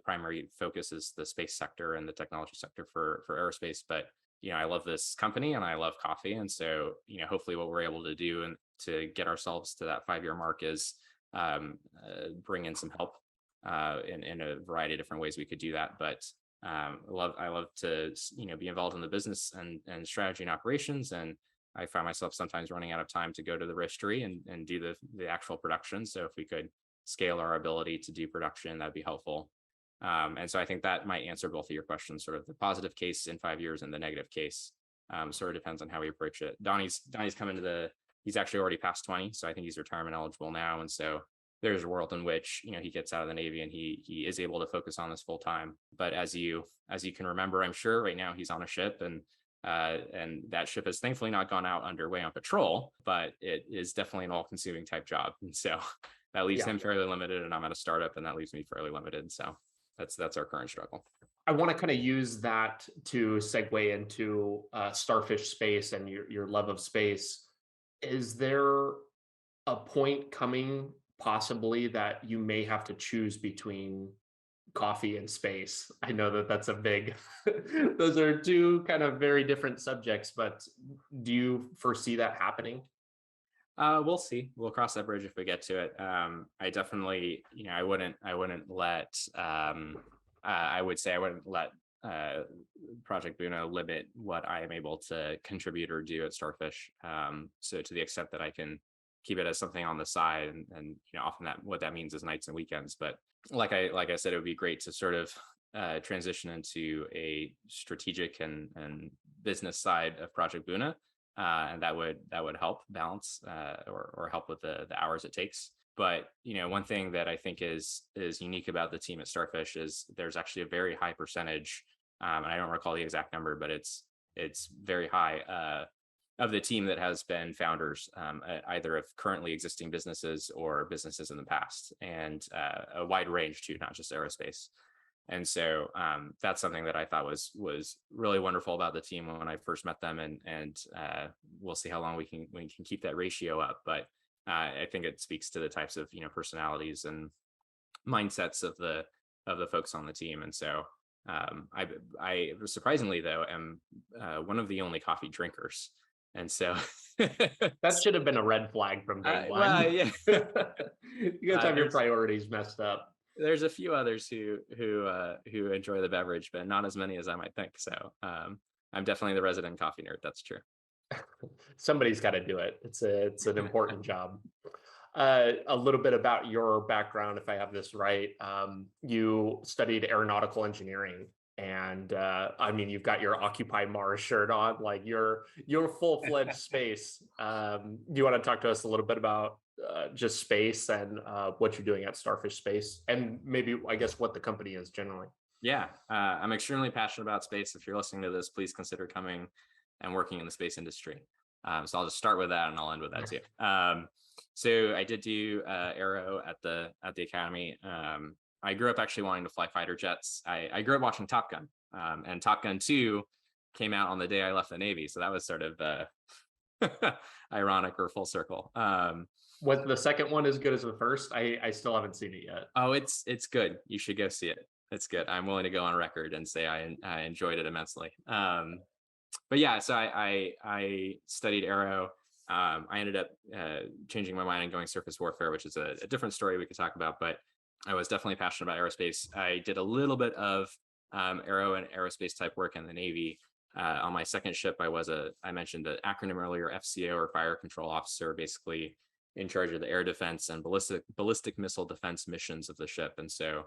primary focus is the space sector and the technology sector for aerospace. But, I love this company and I love coffee. And so, hopefully what we're able to do and to get ourselves to that 5-year mark is bring in some help in a variety of different ways we could do that. But I love to, be involved in the business and strategy and operations. And I find myself sometimes running out of time to go to the roastery and do the actual production. So if we could scale our ability to do production, that'd be helpful. And so I think that might answer both of your questions, sort of the positive case in 5 years and the negative case. Sort of depends on how we approach it. Donnie's coming to he's actually already past 20. So I think he's retirement eligible now. And so there's a world in which, he gets out of the Navy and he is able to focus on this full time. But as you can remember, I'm sure right now he's on a ship, and that ship has thankfully not gone out underway on patrol, but it is definitely an all-consuming type job. And so that leaves him fairly limited, and I'm at a startup, and that leaves me fairly limited. So that's our current struggle. I want to kind of use that to segue into Starfish Space and your love of space. Is there a point coming possibly that you may have to choose between coffee and space? I know that that's a big, those are two kind of very different subjects, but do you foresee that happening? We'll see. We'll cross that bridge if we get to it. I definitely, I wouldn't let, I would say I wouldn't let Project Buna limit what I am able to contribute or do at Starfish. So to the extent that I can keep it as something on the side, and often what that means is nights and weekends. But like I said, it would be great to sort of transition into a strategic and business side of Project Buna. And that would help balance or help with the hours it takes. But one thing that I think is unique about the team at Starfish is there's actually a very high percentage, and I don't recall the exact number, but it's very high, of the team that has been founders, either of currently existing businesses or businesses in the past, and a wide range too, not just aerospace. And so that's something that I thought was really wonderful about the team when I first met them, and we'll see how long we can keep that ratio up. But I think it speaks to the types of personalities and mindsets of the folks on the team. And so I surprisingly though am one of the only coffee drinkers, and so that should have been a red flag from day one. Well, yeah. You guys have your priorities messed up. There's a few others who enjoy the beverage, but not as many as I might think. So I'm definitely the resident coffee nerd. That's true. Somebody's got to do it. It's an important job. A little bit about your background, if I have this right. You studied aeronautical engineering, and I mean, you've got your Occupy Mars shirt on, like you're full-fledged space. Do you want to talk to us a little bit about just space and what you're doing at Starfish Space, and maybe, I guess, what the company is generally? Yeah, I'm extremely passionate about space. If you're listening to this, please consider coming and working in the space industry. So I'll just start with that, and I'll end with that too. So I did do aero at the academy. I grew up actually wanting to fly fighter jets. I grew up watching Top Gun, and Top Gun 2 came out on the day I left the Navy. So that was sort of ironic or full circle. Was the second one as good as the first? I still haven't seen it yet. Oh, it's good. You should go see it. It's good. I'm willing to go on record and say I enjoyed it immensely. But yeah, so I studied aero. I ended up changing my mind and going surface warfare, which is a different story we could talk about, but I was definitely passionate about aerospace. I did a little bit of aero and aerospace type work in the Navy. On my second ship, I mentioned the acronym earlier, FCO, or Fire Control Officer, basically in charge of the air defense and ballistic missile defense missions of the ship. And so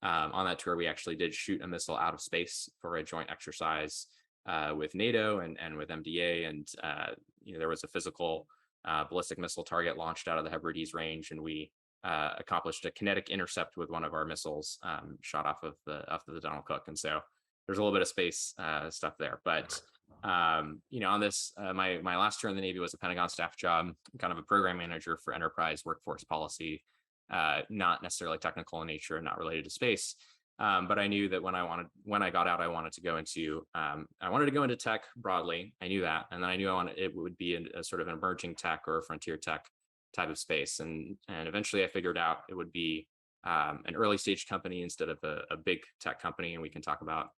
on that tour, we actually did shoot a missile out of space for a joint exercise with NATO and with MDA. And there was a physical ballistic missile target launched out of the Hebrides range, and we accomplished a kinetic intercept with one of our missiles shot off of the Donald Cook. And so there's a little bit of space stuff there. But on this, my last tour in the Navy was a Pentagon staff job, kind of a program manager for enterprise workforce policy, not necessarily technical in nature, not related to space. But I knew that when I got out, I wanted to go into tech broadly. I knew that, and then I knew it would be a sort of an emerging tech or a frontier tech type of space. And eventually, I figured out it would be an early stage company instead of a big tech company, and we can talk about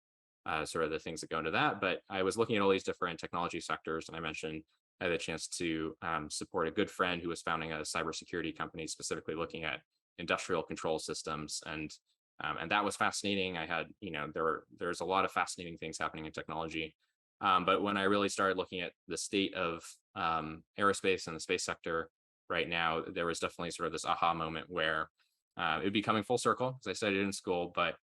sort of the things that go into that. But I was looking at all these different technology sectors, and I mentioned I had a chance to support a good friend who was founding a cybersecurity company, specifically looking at industrial control systems, and that was fascinating. I had, there's a lot of fascinating things happening in technology. But when I really started looking at the state of aerospace and the space sector right now, there was definitely sort of this aha moment where it would be coming full circle, because I studied in school, but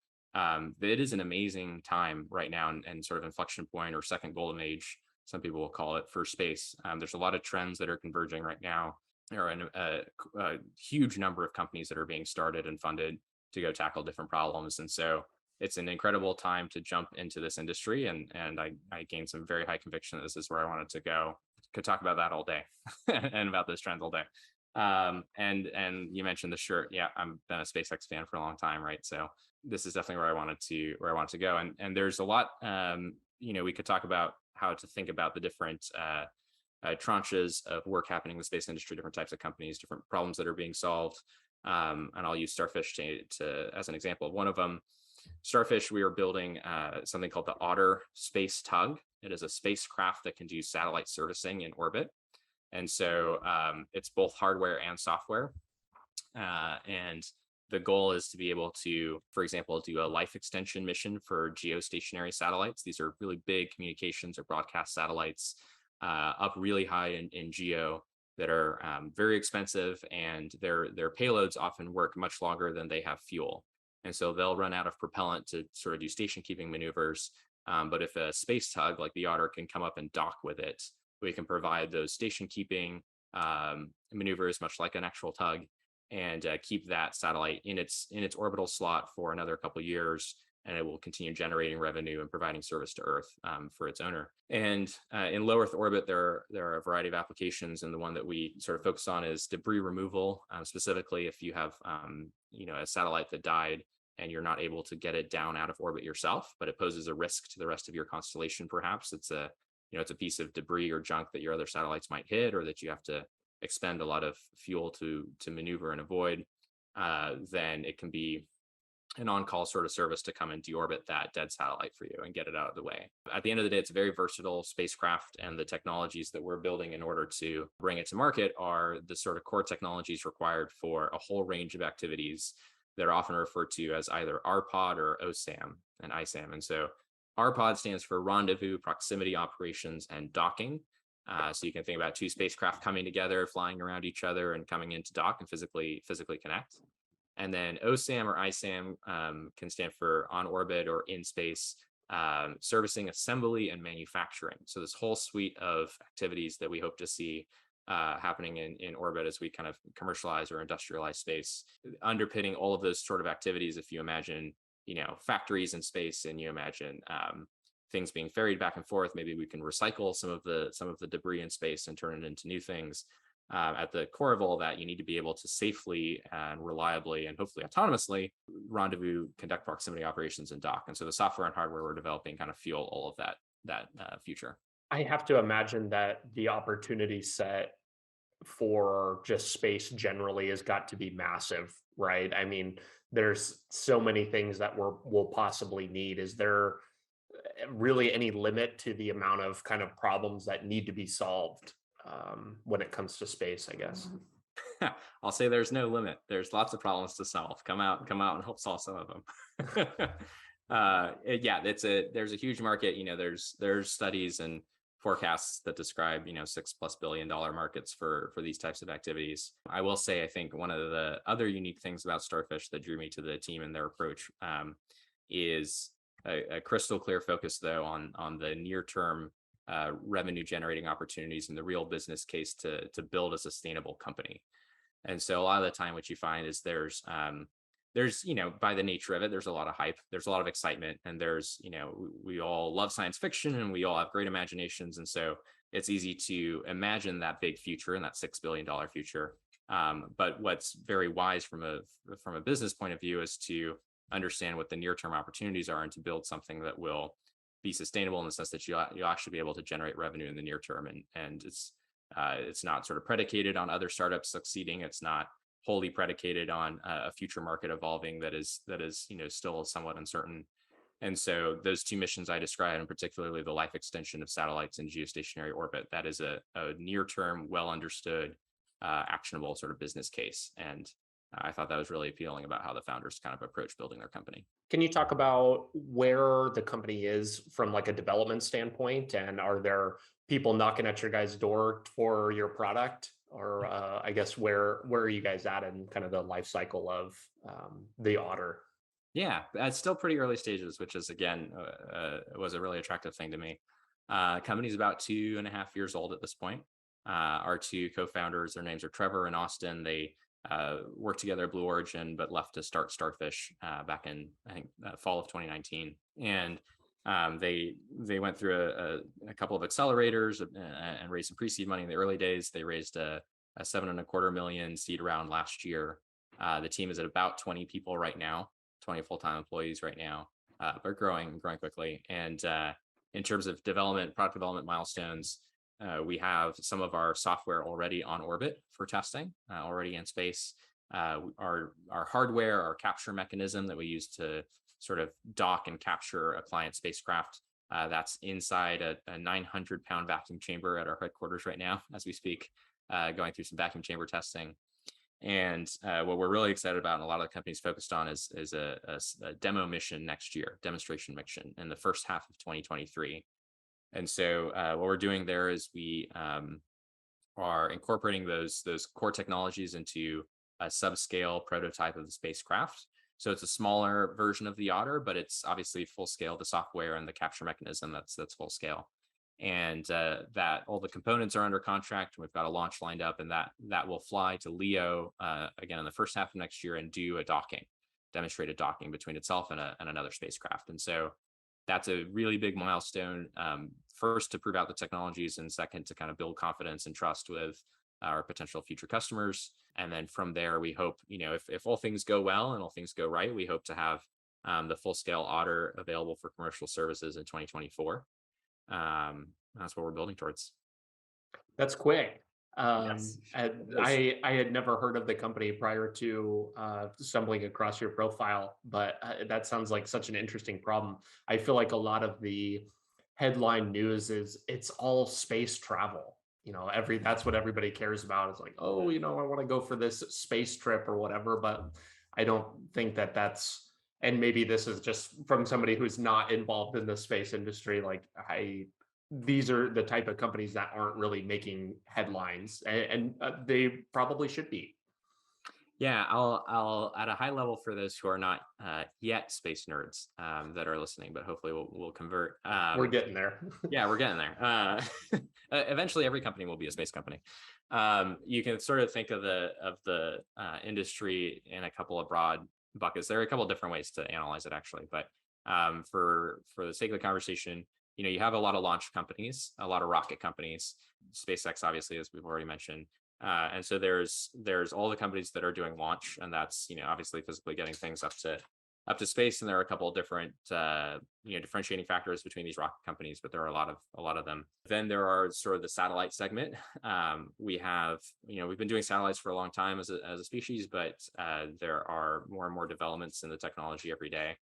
it is an amazing time right now, and sort of inflection point or second golden age, some people will call it, for space. There's a lot of trends that are converging right now. There are a huge number of companies that are being started and funded to go tackle different problems. And so it's an incredible time to jump into this industry. And I gained some very high conviction that this is where I wanted to go. Could talk about that all day and about those trends all day. And you mentioned the shirt. Yeah, I've been a SpaceX fan for a long time, right? So this is definitely where I wanted to go. And there's a lot, we could talk about how to think about the different tranches of work happening in the space industry, different types of companies, different problems that are being solved. And I'll use Starfish to as an example of one of them. Starfish, we are building something called the Otter Space Tug. It is a spacecraft that can do satellite servicing in orbit. And so it's both hardware and software. And the goal is to be able to, for example, do a life extension mission for geostationary satellites. These are really big communications or broadcast satellites up really high in geo that are very expensive, and their payloads often work much longer than they have fuel. And so they'll run out of propellant to sort of do station keeping maneuvers. But if a space tug like the Otter can come up and dock with it, we can provide those station keeping maneuvers, much like an actual tug, and keep that satellite in its orbital slot for another couple of years, and it will continue generating revenue and providing service to Earth for its owner. And in low Earth orbit, there are a variety of applications, and the one that we sort of focus on is debris removal. Specifically, if you have a satellite that died and you're not able to get it down out of orbit yourself, but it poses a risk to the rest of your constellation. Perhaps it's a piece of debris or junk that your other satellites might hit, or that you have to expend a lot of fuel to maneuver and avoid. Then it can be an on-call sort of service to come and deorbit that dead satellite for you and get it out of the way. At the end of the day, it's a very versatile spacecraft, and the technologies that we're building in order to bring it to market are the sort of core technologies required for a whole range of activities that are often referred to as either RPOD or OSAM and ISAM. And so RPOD stands for Rendezvous, Proximity Operations, and Docking. So you can think about two spacecraft coming together, flying around each other, and coming in to dock and physically connect. And then OSAM or ISAM can stand for on orbit or in space, servicing, assembly, and manufacturing. So this whole suite of activities that we hope to see happening in orbit as we kind of commercialize or industrialize space. Underpinning all of those sort of activities, if you imagine, factories in space, and you imagine things being ferried back and forth, maybe we can recycle some of the debris in space and turn it into new things. At the core of all that, you need to be able to safely and reliably and hopefully autonomously rendezvous, conduct proximity operations, and dock. And so the software and hardware we're developing kind of fuel all of that future. I have to imagine that the opportunity set for just space generally has got to be massive, right? I mean, there's so many things that we'll possibly need. Is there really any limit to the amount of kind of problems that need to be solved when it comes to space, I guess. I'll say there's no limit. There's lots of problems to solve. Come out and help solve some of them. Yeah, there's a huge market. There's studies and forecasts that describe, $6+ billion markets for these types of activities. I will say, I think one of the other unique things about Starfish that drew me to the team and their approach is a crystal clear focus, though, on the near term revenue generating opportunities and the real business case to build a sustainable company. And so a lot of the time, what you find is there's by the nature of it, there's a lot of hype, there's a lot of excitement, and we all love science fiction and we all have great imaginations. And so it's easy to imagine that big future and that $6 billion future. But what's very wise from a business point of view is to understand what the near-term opportunities are and to build something that will be sustainable in the sense that you'll actually be able to generate revenue in the near term. And it's not sort of predicated on other startups succeeding. It's not wholly predicated on a future market evolving that is still somewhat uncertain. And so those two missions I described, and particularly the life extension of satellites in geostationary orbit, that is a near-term, well understood, actionable sort of business case. And I thought that was really appealing about how the founders kind of approach building their company. Can you talk about where the company is from like a development standpoint? And are there people knocking at your guys' door for your product? Or I guess where are you guys at in kind of the life cycle of the Otter? Yeah, it's still pretty early stages, which is, again, was a really attractive thing to me. Company's about 2.5 years old at this point. Our two co-founders, their names are Trevor and Austin. They worked together at Blue Origin, but left to start Starfish back in, I think, fall of 2019. And they went through a couple of accelerators and raised some pre-seed money in the early days. They raised a $7.25 million seed round last year. The team is at about 20 people right now, 20 full-time employees right now, but growing quickly. And in terms of product development milestones, we have some of our software already on orbit for testing, already in space. Our hardware, our capture mechanism that we use to sort of dock and capture a client spacecraft, that's inside a 900-pound vacuum chamber at our headquarters right now as we speak, going through some vacuum chamber testing. And what we're really excited about, and a lot of the companies focused on, is a demo mission next year, demonstration mission in the first half of 2023. And so what we're doing there is we are incorporating those core technologies into a subscale prototype of the spacecraft. So it's a smaller version of the Otter, but it's obviously full scale. The software and the capture mechanism, that's full scale. And that all the components are under contract. We've got a launch lined up, and that will fly to LEO again in the first half of next year and do demonstrated docking between itself and another spacecraft. And so that's a really big milestone. First, to prove out the technologies, and second, to kind of build confidence and trust with our potential future customers. And then from there, we hope, if all things go well and all things go right, we hope to have the full scale Otter available for commercial services in 2024. That's what we're building towards. That's quick. Yes. I had never heard of the company prior to stumbling across your profile, but that sounds like such an interesting problem. I feel like a lot of the headline news is it's all space travel. That's what everybody cares about. It's like, oh, I want to go for this space trip or whatever, but I don't think that's, and maybe this is just from somebody who's not involved in the space industry. Like these are the type of companies that aren't really making headlines, and they probably should be. Yeah, I'll at a high level, for those who are not yet space nerds that are listening, but hopefully we'll convert. We're getting there. Yeah, we're getting there. Eventually, every company will be a space company. You can sort of think of the industry in a couple of broad buckets. There are a couple of different ways to analyze it, actually, but for the sake of the conversation, you have a lot of launch companies, a lot of rocket companies, SpaceX, obviously, as we've already mentioned. And so there's all the companies that are doing launch, and that's obviously physically getting things up to space. And there are a couple of different differentiating factors between these rocket companies, but there are a lot of them. Then there are sort of the satellite segment. We've been doing satellites for a long time as a species, but there are more and more developments in the technology every day.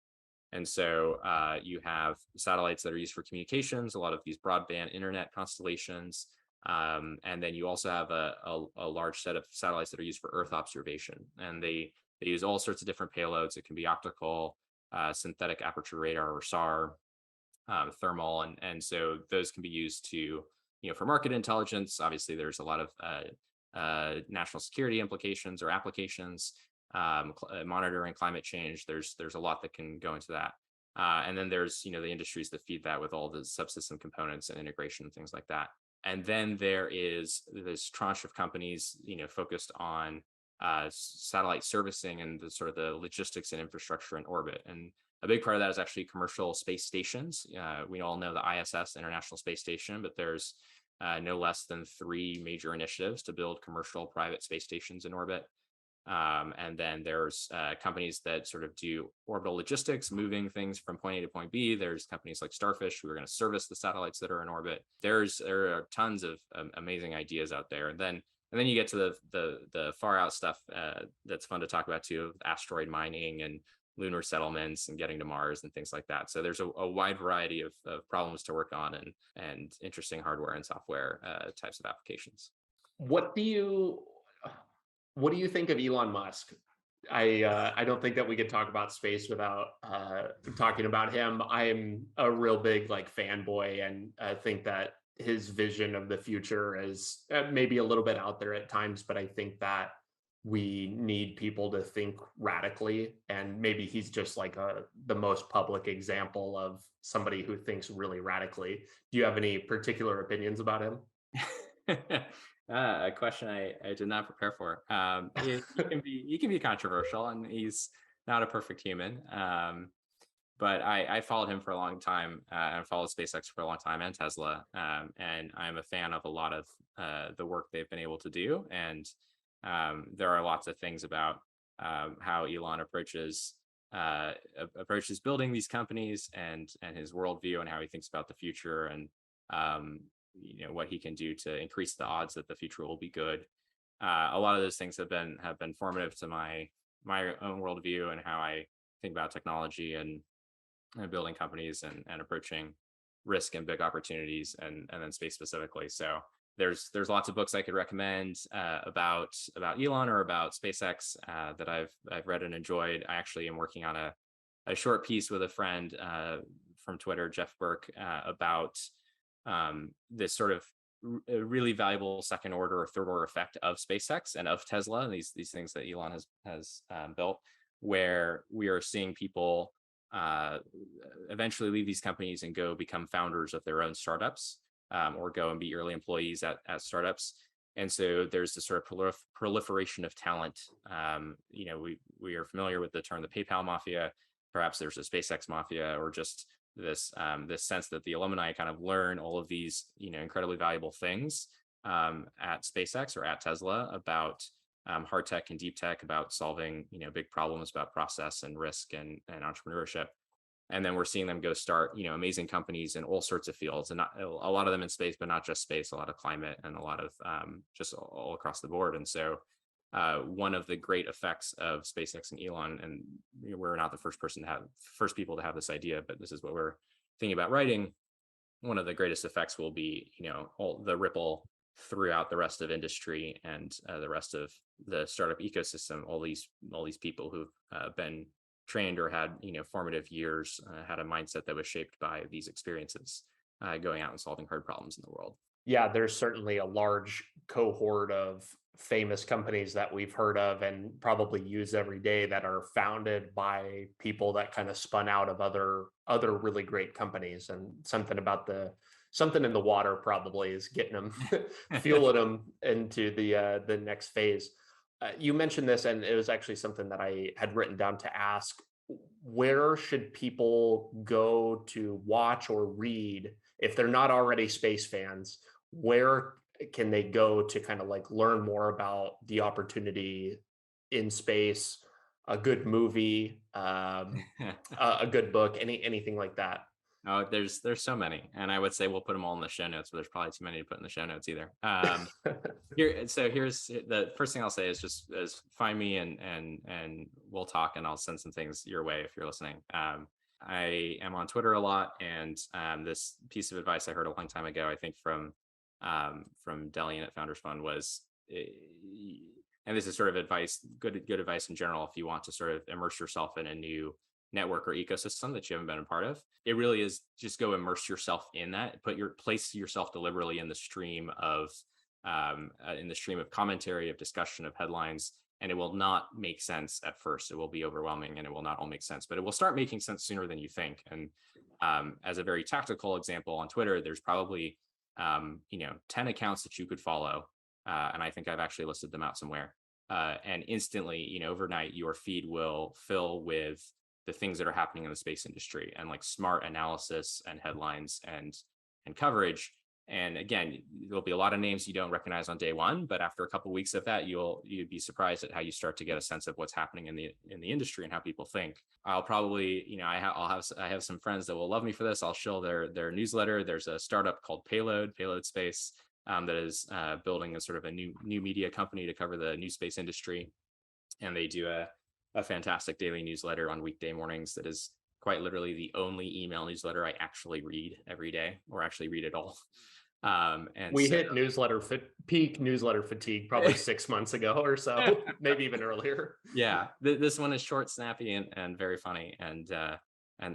And so you have satellites that are used for communications, a lot of these broadband internet constellations. And then you also have a large set of satellites that are used for Earth observation, and they use all sorts of different payloads. It can be optical, synthetic aperture radar or SAR, thermal, and so those can be used to, for market intelligence. Obviously, there's a lot of national security implications or applications, monitoring climate change. There's a lot that can go into that. And then there's, the industries that feed that with all the subsystem components and integration and things like that. And then there is this tranche of companies, focused on satellite servicing and the sort of the logistics and infrastructure in orbit. And a big part of that is actually commercial space stations. We all know the ISS, International Space Station, but there's no less than 3 major initiatives to build commercial private space stations in orbit. And then there's companies that sort of do orbital logistics, moving things from point A to point B. There's companies like Starfish who are going to service the satellites that are in orbit. There are tons of amazing ideas out there. And then you get to the far out stuff that's fun to talk about too, asteroid mining and lunar settlements and getting to Mars and things like that. So there's a wide variety of problems to work on and interesting hardware and software types of applications. What do you think of Elon Musk? I don't think that we could talk about space without talking about him. I'm a real big fanboy, and I think that his vision of the future is maybe a little bit out there at times, but I think that we need people to think radically, and maybe he's just the most public example of somebody who thinks really radically. Do you have any particular opinions about him? A question I did not prepare for. He can be controversial, and he's not a perfect human. But I followed him for a long time, and followed SpaceX for a long time, and Tesla. And I'm a fan of a lot of the work they've been able to do. And there are lots of things about how Elon approaches building these companies and his worldview and how he thinks about the future, and what he can do to increase the odds that the future will be good. A lot of those things have been formative to my own worldview and how I think about technology and building companies and approaching risk and big opportunities, and then space specifically. So there's lots of books I could recommend about Elon or about SpaceX that I've read and enjoyed. I actually am working on a short piece with a friend from Twitter, Jeff Burke, about this sort of really valuable second order or third order effect of SpaceX and of Tesla, and these things that Elon has built, where we are seeing people eventually leave these companies and go become founders of their own startups, or go and be early employees at startups. And so there's this sort of proliferation of talent. We are familiar with the term the PayPal mafia. Perhaps there's a SpaceX mafia, or just this sense that the alumni kind of learn all of these incredibly valuable things at SpaceX or at Tesla about hard tech and deep tech, about solving big problems, about process and risk and entrepreneurship. And then we're seeing them go start amazing companies in all sorts of fields, and not a lot of them in space, but not just space, a lot of climate and a lot of just all across the board. And so one of the great effects of SpaceX and Elon, and we're not the first people to have this idea, but this is what we're thinking about writing. One of the greatest effects will be, all the ripple throughout the rest of industry and the rest of the startup ecosystem. All these people who've been trained or had formative years, had a mindset that was shaped by these experiences, going out and solving hard problems in the world. Yeah, there's certainly a large cohort of famous companies that we've heard of and probably use every day that are founded by people that kind of spun out of other really great companies. And something in the water probably is getting them fueling them into the next phase. You mentioned this, and it was actually something that I had written down to ask. Where should people go to watch or read if they're not already space fans? Where can they go to kind of learn more about the opportunity in space, a good movie, a good book, anything like that? Oh, there's so many, and I would say we'll put them all in the show notes, but there's probably too many to put in the show notes either. Here's the first thing I'll say is find me and we'll talk, and I'll send some things your way if you're listening. I am on Twitter a lot, and this piece of advice I heard a long time ago, I think from from Delian at Founders Fund was, and this is sort of advice, good advice in general, if you want to sort of immerse yourself in a new network or ecosystem that you haven't been a part of, it really is just go immerse yourself in that, place yourself deliberately in the stream of commentary, of discussion, of headlines, and it will not make sense at first. It will be overwhelming and it will not all make sense, but it will start making sense sooner than you think. And as a very tactical example, on Twitter, there's probably 10 accounts that you could follow, and I think I've actually listed them out somewhere. And instantly, overnight, your feed will fill with the things that are happening in the space industry and like smart analysis and headlines and coverage. And again, there'll be a lot of names you don't recognize on day one, but after a couple of weeks of that, you'd be surprised at how you start to get a sense of what's happening in the industry and how people think. I'll probably, I have some friends that will love me for this. I'll show their newsletter. There's a startup called Payload Space, that is building a sort of a new media company to cover the new space industry, and they do a fantastic daily newsletter on weekday mornings that is quite literally the only email newsletter I actually read every day, or actually read at all. And we hit peak newsletter fatigue probably 6 months ago or so, maybe even earlier. Yeah, this one is short, snappy, and very funny, and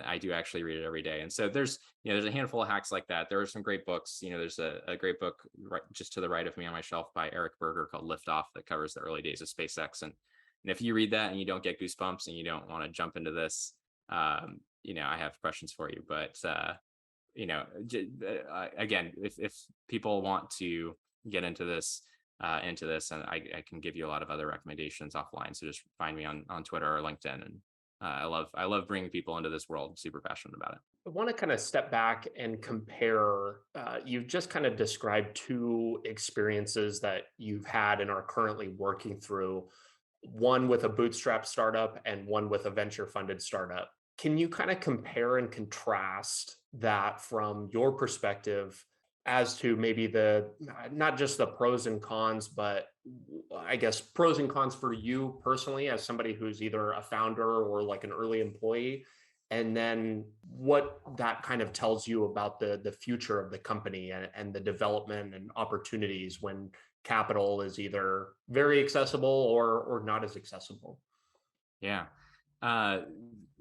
I do actually read it every day. And so there's a handful of hacks like that. There are some great books. There's a great book right just to the right of me on my shelf by Eric Berger called Liftoff that covers the early days of SpaceX. And if you read that and you don't get goosebumps and you don't want to jump into this, I have questions for you. But again, if people want to get into this, and I can give you a lot of other recommendations offline. So just find me on Twitter or LinkedIn. And I love bringing people into this world. I'm super passionate about it. I want to kind of step back and compare. You've just kind of described two experiences that you've had and are currently working through, one with a bootstrap startup and one with a venture funded startup. Can you kind of compare and contrast that from your perspective as to maybe not just the pros and cons, but I guess pros and cons for you personally as somebody who's either a founder or like an early employee, and then what that kind of tells you about the future of the company and the development and opportunities when capital is either very accessible or not as accessible? Yeah.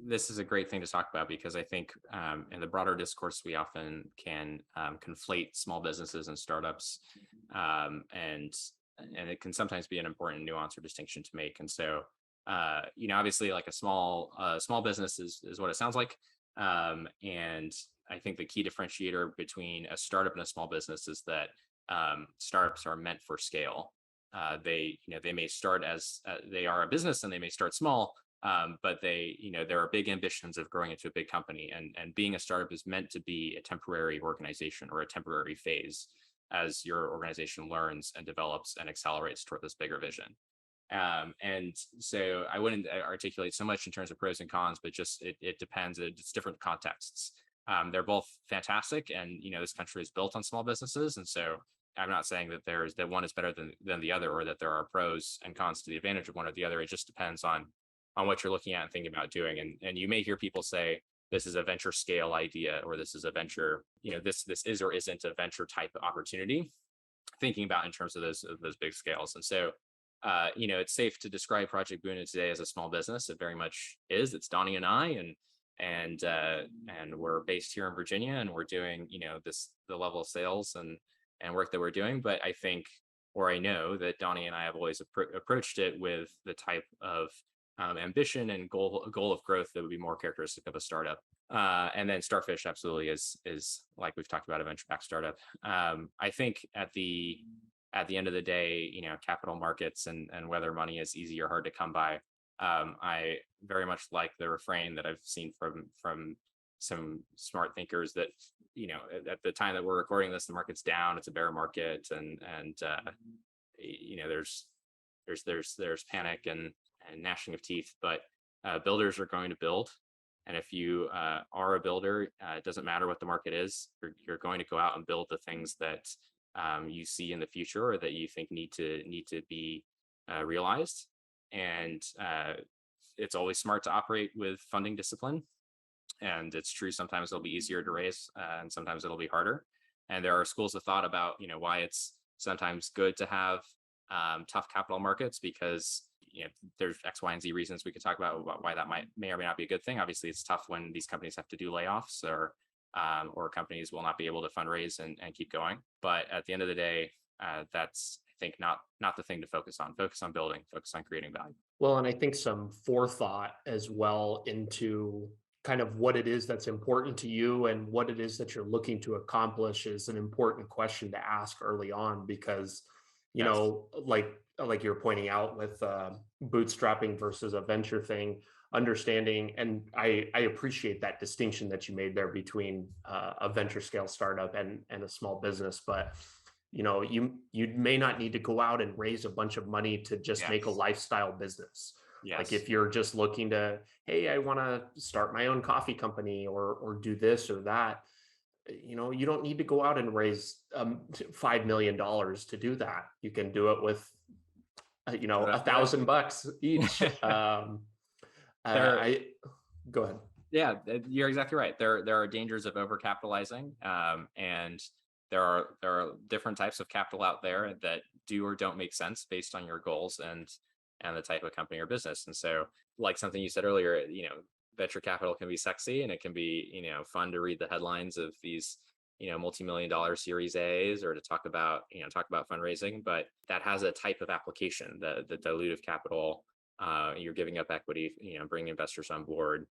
This is a great thing to talk about because I think in the broader discourse, we often can conflate small businesses and startups, and it can sometimes be an important nuance or distinction to make. And so, obviously, like a small business is what it sounds like, and I think the key differentiator between a startup and a small business is that startups are meant for scale. They may start as they are a business and they may start small, but there are big ambitions of growing into a big company, and being a startup is meant to be a temporary organization or a temporary phase as your organization learns and develops and accelerates toward this bigger vision. And so I wouldn't articulate so much in terms of pros and cons, but just it depends. It's different contexts. They're both fantastic, and this country is built on small businesses, and so I'm not saying that one is better than the other, or that there are pros and cons to the advantage of one or the other. It just depends on what you're looking at and thinking about doing. And you may hear people say this is a venture scale idea, or this is a venture, this is or isn't a venture type opportunity, thinking about in terms of those big scales. And so it's safe to describe Project Buna today as a small business. It very much is. It's Donnie and I, and we're based here in Virginia, and we're doing the level of sales and work that we're doing. But I think, or I know that Donnie and I have always approached it with the type of ambition and goal of growth that would be more characteristic of a startup. And then Starfish absolutely is like we've talked about, a venture-backed startup. I think at the end of the day, capital markets and whether money is easy or hard to come by. I very much like the refrain that I've seen from some smart thinkers that at the time that we're recording this, the market's down, it's a bear market, and there's panic and gnashing of teeth, but builders are going to build. And if you are a builder, it doesn't matter what the market is, you're going to go out and build the things that you see in the future, or that you think need to be realized. And it's always smart to operate with funding discipline. And it's true, sometimes it'll be easier to raise, and sometimes it'll be harder. And there are schools of thought about, why it's sometimes good to have tough capital markets, because there's X, Y, and Z reasons we could talk about why that may or may not be a good thing. Obviously, it's tough when these companies have to do layoffs, or companies will not be able to fundraise and keep going. But at the end of the day, that's, I think, not the thing to focus on. Focus on building, focus on creating value. Well, and I think some forethought as well into kind of what it is that's important to you and what it is that you're looking to accomplish is an important question to ask early on, because, Yes. like you're pointing out with bootstrapping versus a venture thing, understanding, and I appreciate that distinction that you made there between a venture scale startup and a small business. But you may not need to go out and raise a bunch of money to just make a Yes. lifestyle business. Like Yes. if you're just looking to, hey, I want to start my own coffee company or do this or that, you don't need to go out and raise $5 million to do that. You can do it with Exactly right. $1,000 each. There, I Go ahead. yeah, you're exactly right. There are dangers of overcapitalizing, and there are different types of capital out there that do or don't make sense based on your goals and the type of company or business. And so, like something you said earlier, venture capital can be sexy, and it can be fun to read the headlines of these multi-million-dollar Series A's, or to talk about fundraising. But that has a type of application, the dilutive capital. You're giving up equity, bringing investors on board.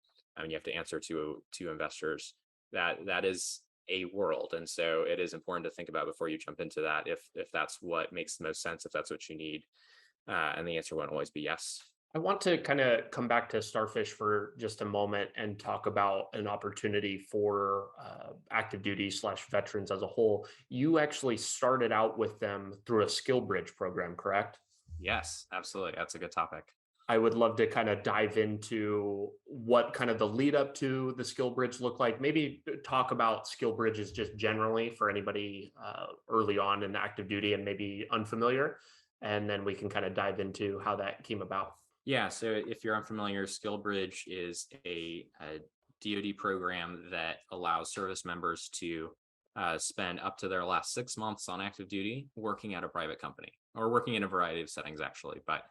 You have to answer to investors. That is a world, and so it is important to think about before you jump into that, if that's what makes the most sense, if that's what you need. And the answer won't always be yes. I want to kind of come back to Starfish for just a moment and talk about an opportunity for active duty / veterans as a whole. You actually started out with them through a skill bridge program, correct? Yes, absolutely. That's a good topic. I would love to kind of dive into what kind of the lead up to the skill bridge looked like. Maybe talk about skill bridges just generally for anybody early on in active duty and maybe unfamiliar. And then we can kind of dive into how that came about. Yeah. So if you're unfamiliar, SkillBridge is a DoD program that allows service members to spend up to their last 6 months on active duty working at a private company, or working in a variety of settings, actually. But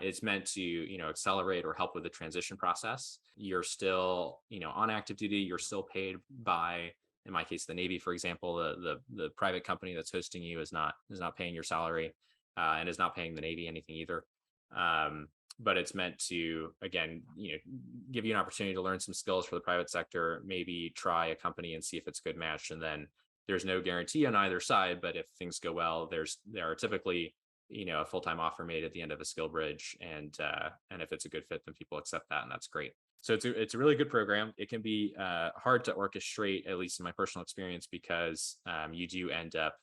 it's meant to accelerate or help with the transition process. You're still on active duty. You're still paid by, in my case, the Navy, for example. The private company that's hosting you is not paying your salary, and is not paying the Navy anything either. But it's meant to, again, give you an opportunity to learn some skills for the private sector, maybe try a company and see if it's a good match. And then there's no guarantee on either side, but if things go well, there are typically a full-time offer made at the end of a skill bridge, and if it's a good fit, then people accept that, and that's great. So it's a really good program. It can be hard to orchestrate, at least in my personal experience, because you do end up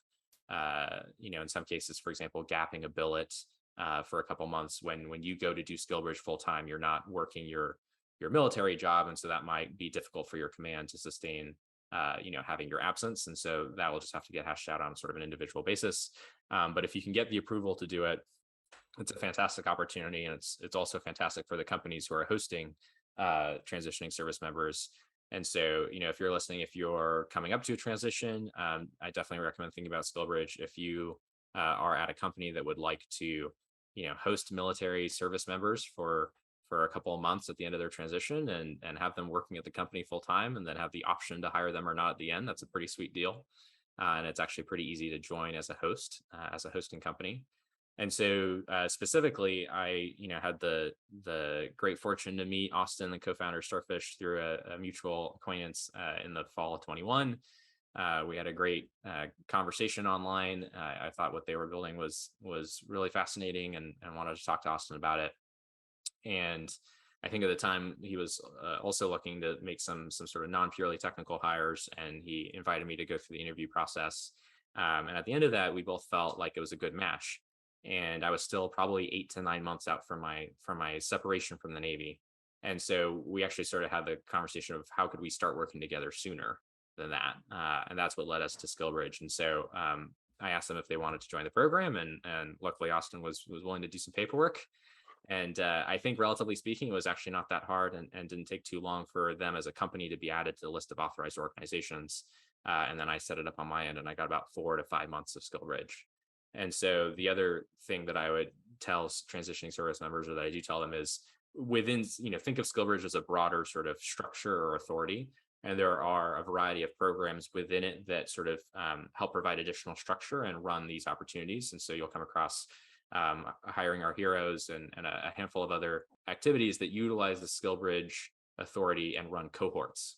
in some cases, for example, gapping a billet for a couple months. When you go to do SkillBridge full time, you're not working your military job, and so that might be difficult for your command to sustain having your absence. And so that will just have to get hashed out on sort of an individual basis. But if you can get the approval to do it, it's a fantastic opportunity, and it's also fantastic for the companies who are hosting transitioning service members. And so, if you're listening, if you're coming up to a transition, I definitely recommend thinking about SkillBridge. If you are at a company that would like to, host military service members for a couple of months at the end of their transition, and have them working at the company full time, and then have the option to hire them or not at the end, that's a pretty sweet deal. And it's actually pretty easy to join as a host, as a hosting company. And so specifically, I had the great fortune to meet Austin, the co-founder of Starfish, through a mutual acquaintance in the fall of 21. We had a great conversation online. I thought what they were building was really fascinating, and wanted to talk to Austin about it. And I think at the time he was also looking to make some sort of non-purely technical hires, and he invited me to go through the interview process. And at the end of that, we both felt like it was a good match. And I was still probably 8 to 9 months out from my separation from the Navy. And so we actually sort of had the conversation of how could we start working together sooner than that. And that's what led us to SkillBridge. And so I asked them if they wanted to join the program, and luckily Austin was willing to do some paperwork. And I think, relatively speaking, it was actually not that hard, and didn't take too long for them as a company to be added to the list of authorized organizations. And then I set it up on my end, and I got about 4 to 5 months of skill bridge. And so the other thing that I would tell transitioning service members, or that I do tell them, is within, think of SkillBridge as a broader sort of structure or authority. And there are a variety of programs within it that sort of help provide additional structure and run these opportunities. And so you'll come across hiring our heroes and a handful of other activities that utilize the SkillBridge authority and run cohorts.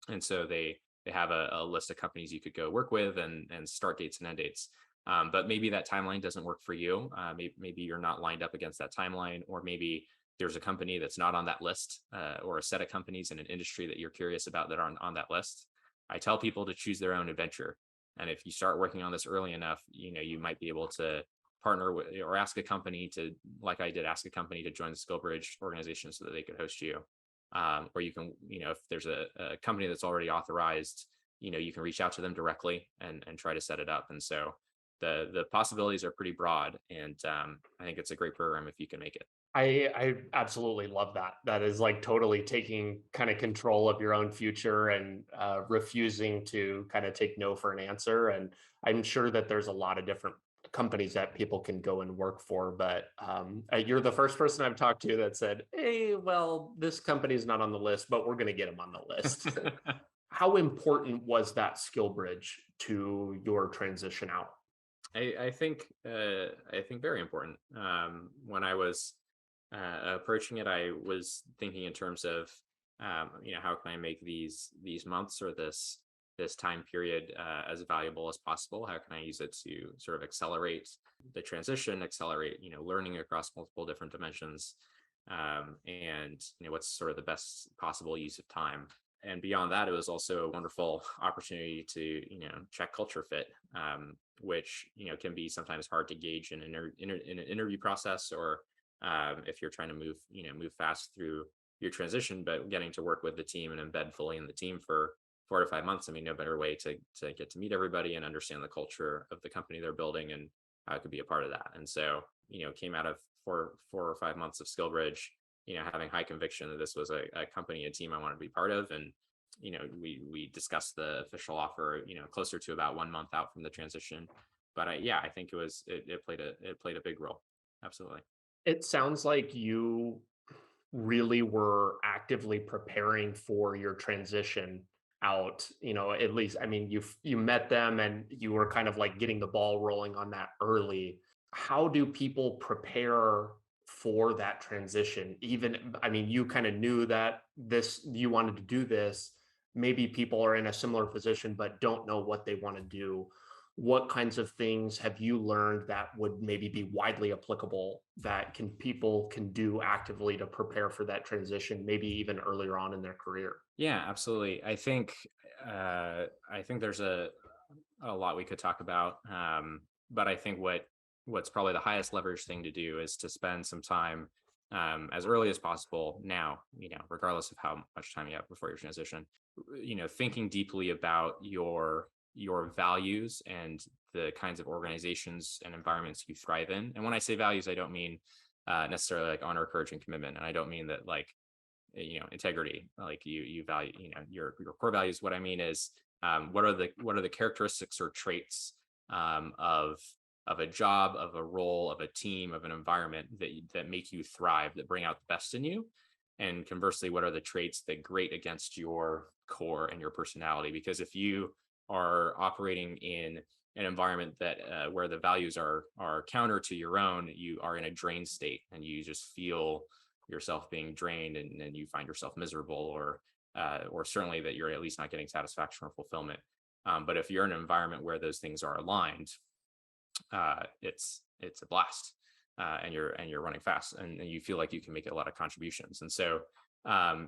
And so they have a list of companies you could go work with, and start dates and end dates. But maybe that timeline doesn't work for you. Maybe you're not lined up against that timeline, or maybe there's a company that's not on that list, or a set of companies in an industry that you're curious about that aren't on that list. I tell people to choose their own adventure. And if you start working on this early enough, you might be able to partner with, or ask a company to, like I did, ask a company to join the SkillBridge organization so that they could host you. Or you can, if there's a company that's already authorized, you can reach out to them directly and try to set it up. And so the possibilities are pretty broad, and I think it's a great program if you can make it. I absolutely love that. That is like totally taking kind of control of your own future, and refusing to kind of take no for an answer. And I'm sure that there's a lot of different companies that people can go and work for, but you're the first person I've talked to that said, hey, well, this company's not on the list, but we're going to get them on the list. How important was that skill bridge to your transition out? I think very important. When I was approaching it, I was thinking in terms of how can I make these months, or this time period as valuable as possible? How can I use it to sort of accelerate the transition, accelerate learning across multiple different dimensions, and what's sort of the best possible use of time? And beyond that, it was also a wonderful opportunity to check culture fit, which can be sometimes hard to gauge in an interview process, or if you're trying to move fast through your transition. But getting to work with the team and embed fully in the team for 4 to 5 months, I mean, no better way to get to meet everybody and understand the culture of the company they're building, and how it could be a part of that. And so came out of 4 or 5 months of SkillBridge, having high conviction that this was a company, a team I wanted to be part of. And we discussed the official offer closer to about 1 month out from the transition. But I think it played a big role. Absolutely. It sounds like you really were actively preparing for your transition out, at least, I mean, you met them and you were kind of like getting the ball rolling on that early. How do people prepare for that transition? Even, I mean, you kind of knew that you wanted to do this. Maybe people are in a similar position but don't know what they want to do. What kinds of things have you learned that would maybe be widely applicable that people can do actively to prepare for that transition, maybe even earlier on in their career? Yeah, absolutely. I think there's a lot we could talk about, but I think what's probably the highest leverage thing to do is to spend some time as early as possible now, regardless of how much time you have before your transition, thinking deeply about your values and the kinds of organizations and environments you thrive in. And when I say values, I don't mean necessarily like honor, courage, and commitment. And I don't mean that like, integrity, like you value, your core values. What I mean is, what are the characteristics or traits of a job, of a role, of a team, of an environment that make you thrive, that bring out the best in you? And conversely, what are the traits that grate against your core and your personality? Because if you are operating in an environment that where the values are counter to your own, you are in a drained state, and you just feel yourself being drained, and you find yourself miserable, or certainly that you're at least not getting satisfaction or fulfillment. But if you're in an environment where those things are aligned, it's a blast, and you're running fast, and you feel like you can make a lot of contributions. And so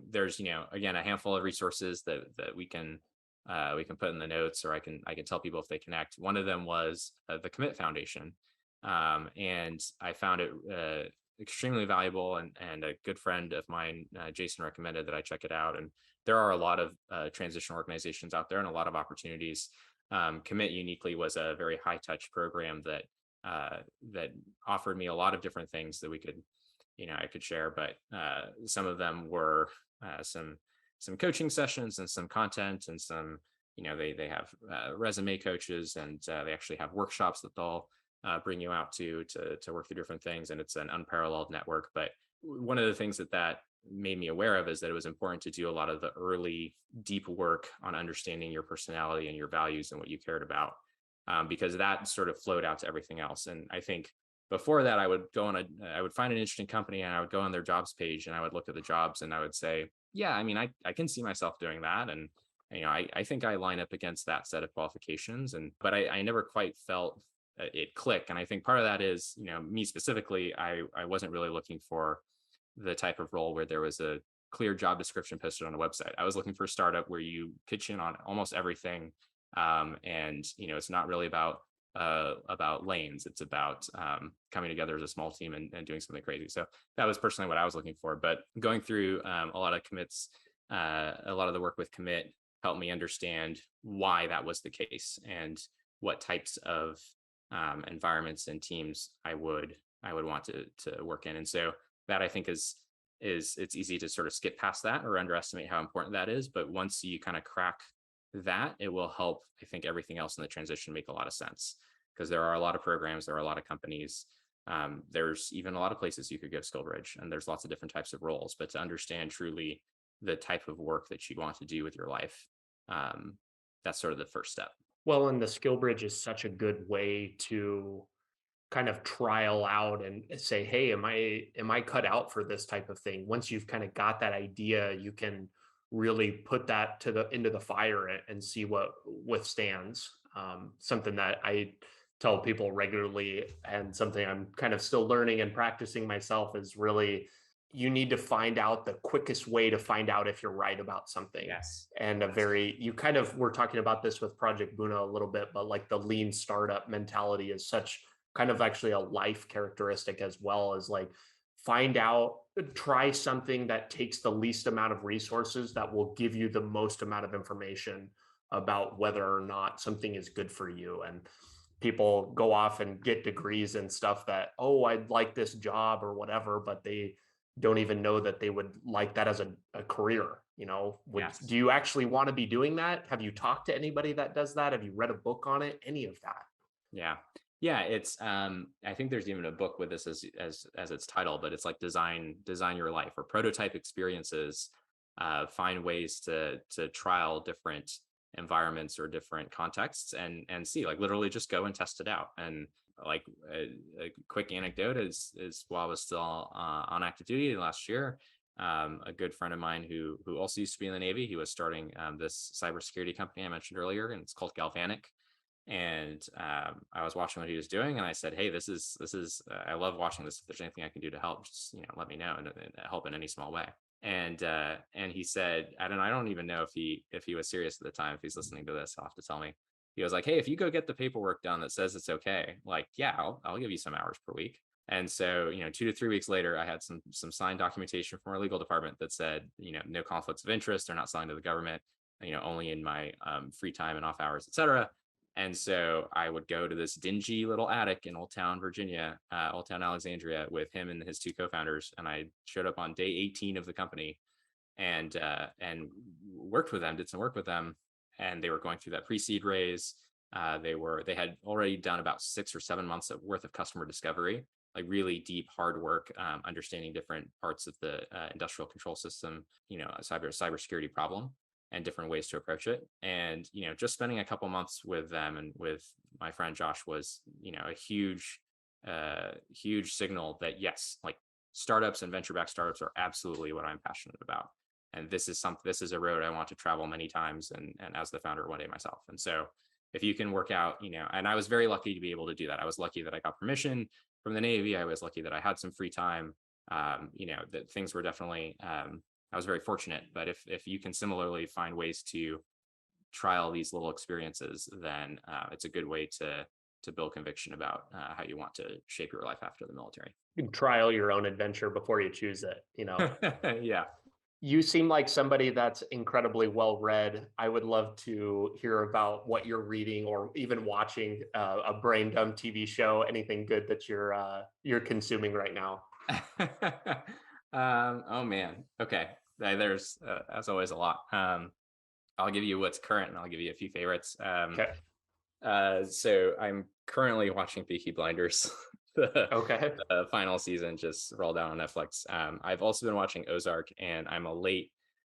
there's again a handful of resources that we can put in the notes, or I can tell people if they connect. One of them was the Commit Foundation, and I found it extremely valuable, and a good friend of mine, Jason, recommended that I check it out. And there are a lot of transition organizations out there and a lot of opportunities. Commit uniquely was a very high touch program that offered me a lot of different things that I could share, but some of them were some coaching sessions and some content and some they have resume coaches, and they actually have workshops that they'll bring you out to work through different things, and it's an unparalleled network. But one of the things that made me aware of is that it was important to do a lot of the early deep work on understanding your personality and your values and what you cared about, because that sort of flowed out to everything else. And I think before that, I would find an interesting company, and I would go on their jobs page, and I would look at the jobs, and I would say, yeah, I mean, I can see myself doing that. And, I think I line up against that set of qualifications. But I never quite felt it click. And I think part of that is, me specifically, I wasn't really looking for the type of role where there was a clear job description posted on a website. I was looking for a startup where you pitch in on almost everything. And, it's not really about lanes. It's about coming together as a small team and doing something crazy. So that was personally what I was looking for. But going through a lot of commits, a lot of the work with commit helped me understand why that was the case and what types of environments and teams I would want to work in. And so that, I think, is it's easy to sort of skip past that or underestimate how important that is. But once you kind of crack that, it will help, I think, everything else in the transition make a lot of sense, because there are a lot of programs, there are a lot of companies. There's even a lot of places you could go SkillBridge, and there's lots of different types of roles. But to understand truly the type of work that you want to do with your life, that's sort of the first step. Well, and the SkillBridge is such a good way to kind of trial out and say, hey, am I cut out for this type of thing? Once you've kind of got that idea, you can really put that into the fire and see what withstands. Something that I tell people regularly, and something I'm kind of still learning and practicing myself, is really, you need to find out the quickest way to find out if you're right about something. Yes. And we're talking about this with Project Buna a little bit, but like the lean startup mentality is such kind of actually a life characteristic, as well as like try something that takes the least amount of resources that will give you the most amount of information about whether or not something is good for you. And people go off and get degrees and stuff that, oh, I'd like this job or whatever, but they don't even know that they would like that as a career. Yes. Do you actually want to be doing that? Have you talked to anybody that does that? Have you read a book on it? Any of that? Yeah, it's I think there's even a book with this as its title, but it's like design your life, or prototype experiences. Find ways to trial different environments or different contexts, and see, like, literally just go and test it out. And like a quick anecdote is while I was still on active duty last year, a good friend of mine who also used to be in the Navy, he was starting this cybersecurity company I mentioned earlier, and it's called Galvanic. And I was watching what he was doing, and I said, hey, this is I love watching this. If there's anything I can do to help, just let me know, and help in any small way. And he said, I don't even know if he was serious at the time. If he's listening to this, he'll have to tell me. He was like, hey, if you go get the paperwork done that says it's okay, like, yeah, I'll give you some hours per week. And so, 2 to 3 weeks later, I had some signed documentation from our legal department that said, no conflicts of interest, they're not selling to the government, only in my free time and off hours, et cetera. And so I would go to this dingy little attic in Old Town, Virginia, Old Town Alexandria, with him and his 2 co-founders. And I showed up on day 18 of the company and worked with them, did some work with them. And they were going through that pre-seed raise. They had already done about 6 or 7 months worth of customer discovery, like really deep, hard work, understanding different parts of the industrial control system, a cybersecurity problem, and different ways to approach it. And, just spending a couple months with them and with my friend Josh was, a huge signal that, yes, like, startups and venture-backed startups are absolutely what I'm passionate about. And this is a road I want to travel many times, and as the founder one day myself. And so if you can work out, and I was very lucky to be able to do that. I was lucky that I got permission from the Navy. I was lucky that I had some free time. That things were definitely, I was very fortunate. But if you can similarly find ways to trial these little experiences, then it's a good way to build conviction about how you want to shape your life after the military. You can trial your own adventure before you choose it. Yeah. You seem like somebody that's incredibly well read. I would love to hear about what you're reading, or even watching a brain dump TV show. Anything good that you're consuming right now? Oh man. Okay. There's as always a lot. I'll give you what's current, and I'll give you a few favorites. Okay. So I'm currently watching Peaky Blinders. the, Okay. the final season just rolled out on Netflix. I've also been watching Ozark, and I'm a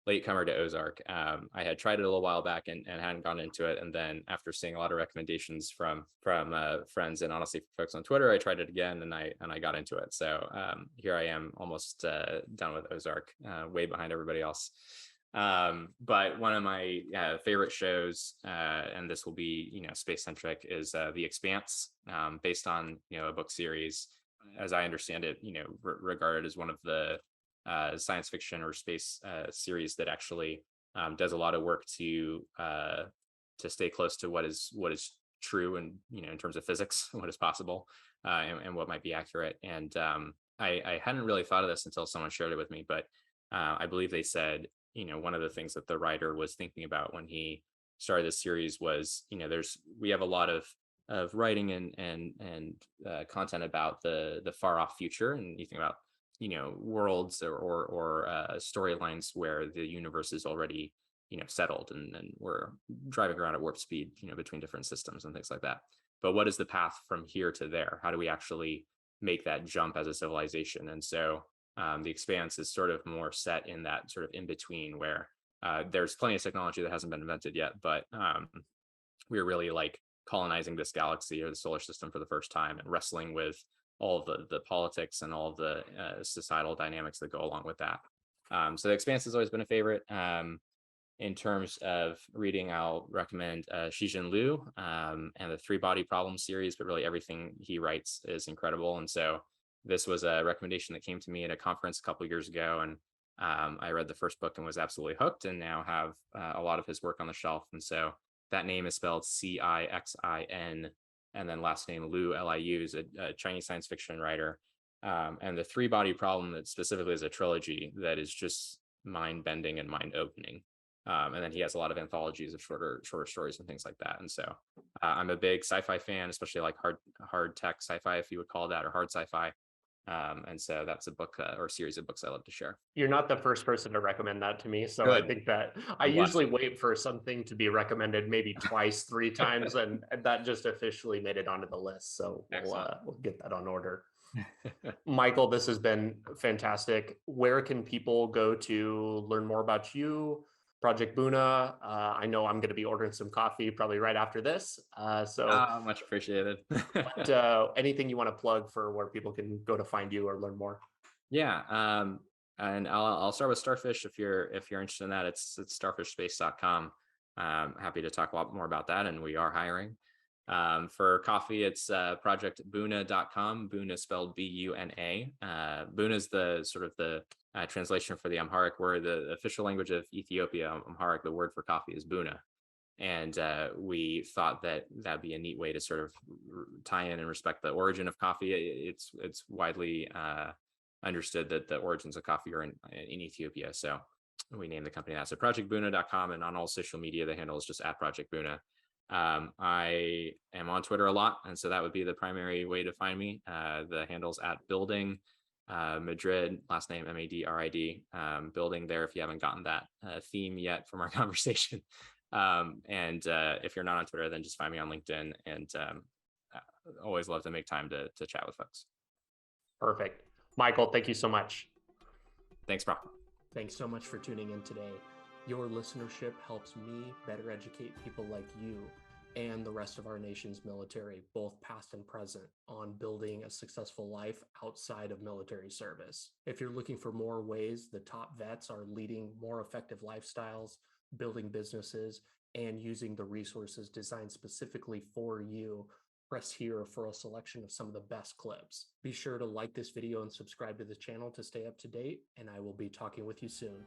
latecomer to Ozark. I had tried it a little while back and hadn't gone into it, and then after seeing a lot of recommendations from friends and honestly folks on Twitter, I tried it again and I got into it. So here I am, almost done with Ozark, way behind everybody else. But one of my favorite shows, and this will be space centric, is The Expanse, based on a book series, as I understand it, regarded as one of the science fiction or space series that actually does a lot of work to stay close to what is true, and in terms of physics, what is possible, and what might be accurate. And I hadn't really thought of this until someone shared it with me, but I believe they said one of the things that the writer was thinking about when he started this series was we have a lot of writing and content about the far off future, and you think about worlds or storylines where the universe is already settled, and we're driving around at warp speed between different systems and things like that. But what is the path from here to there? How do we actually make that jump as a civilization? And so The Expanse is sort of more set in that sort of in between, where there's plenty of technology that hasn't been invented yet, but we're really like colonizing this galaxy or the solar system for the first time, and wrestling with all of the politics and all of the societal dynamics that go along with that. So The Expanse has always been a favorite. In terms of reading, I'll recommend Xijin Liu and the Three Body Problem series, but really everything he writes is incredible. And so this was a recommendation that came to me at a conference a couple of years ago, and I read the first book and was absolutely hooked, and now have a lot of his work on the shelf. And so that name is spelled Cixin, and then last name Liu, Liu, is a Chinese science fiction writer. And the Three Body Problem, that specifically is a trilogy that is just mind bending and mind opening. And then he has a lot of anthologies of shorter stories and things like that. And so I'm a big sci-fi fan, especially like hard tech sci-fi, if you would call that, or hard sci-fi. And so that's a book or series of books I love to share. You're not the first person to recommend that to me. So Good. I think that I I'm usually blessed. wait for something to be recommended maybe twice, three times, and that just officially made it onto the list. So we'll get that on order. Michael, this has been fantastic. Where can people go to learn more about you, Project Buna? I know I'm going to be ordering some coffee probably right after this. Much appreciated. But anything you want to plug for where people can go to find you or learn more? Yeah. And I'll start with Starfish. If you're interested in that, it's starfishspace.com. Happy to talk a lot more about that, and we are hiring. For coffee, it's projectbuna.com. Buna spelled Buna. Buna is the sort of the translation for the Amharic word. The official language of Ethiopia, Amharic, the word for coffee is Buna. And we thought that that'd be a neat way to sort of tie in and respect the origin of coffee. It's widely understood that the origins of coffee are in Ethiopia. So we named the company that. So projectbuna.com, and on all social media, the handle is just @projectbuna. I am on Twitter a lot, and so that would be the primary way to find me. The handle's @building Madrid, last name Madrid. Building there if you haven't gotten that theme yet from our conversation. And if you're not on Twitter, then just find me on LinkedIn, and always love to make time to chat with folks. Perfect. Michael, thank you so much. Thanks, bro. Thanks so much for tuning in today. Your listenership helps me better educate people like you and the rest of our nation's military, both past and present, on building a successful life outside of military service. If you're looking for more ways the top vets are leading more effective lifestyles, building businesses, and using the resources designed specifically for you, press here for a selection of some of the best clips. Be sure to like this video and subscribe to the channel to stay up to date, and I will be talking with you soon.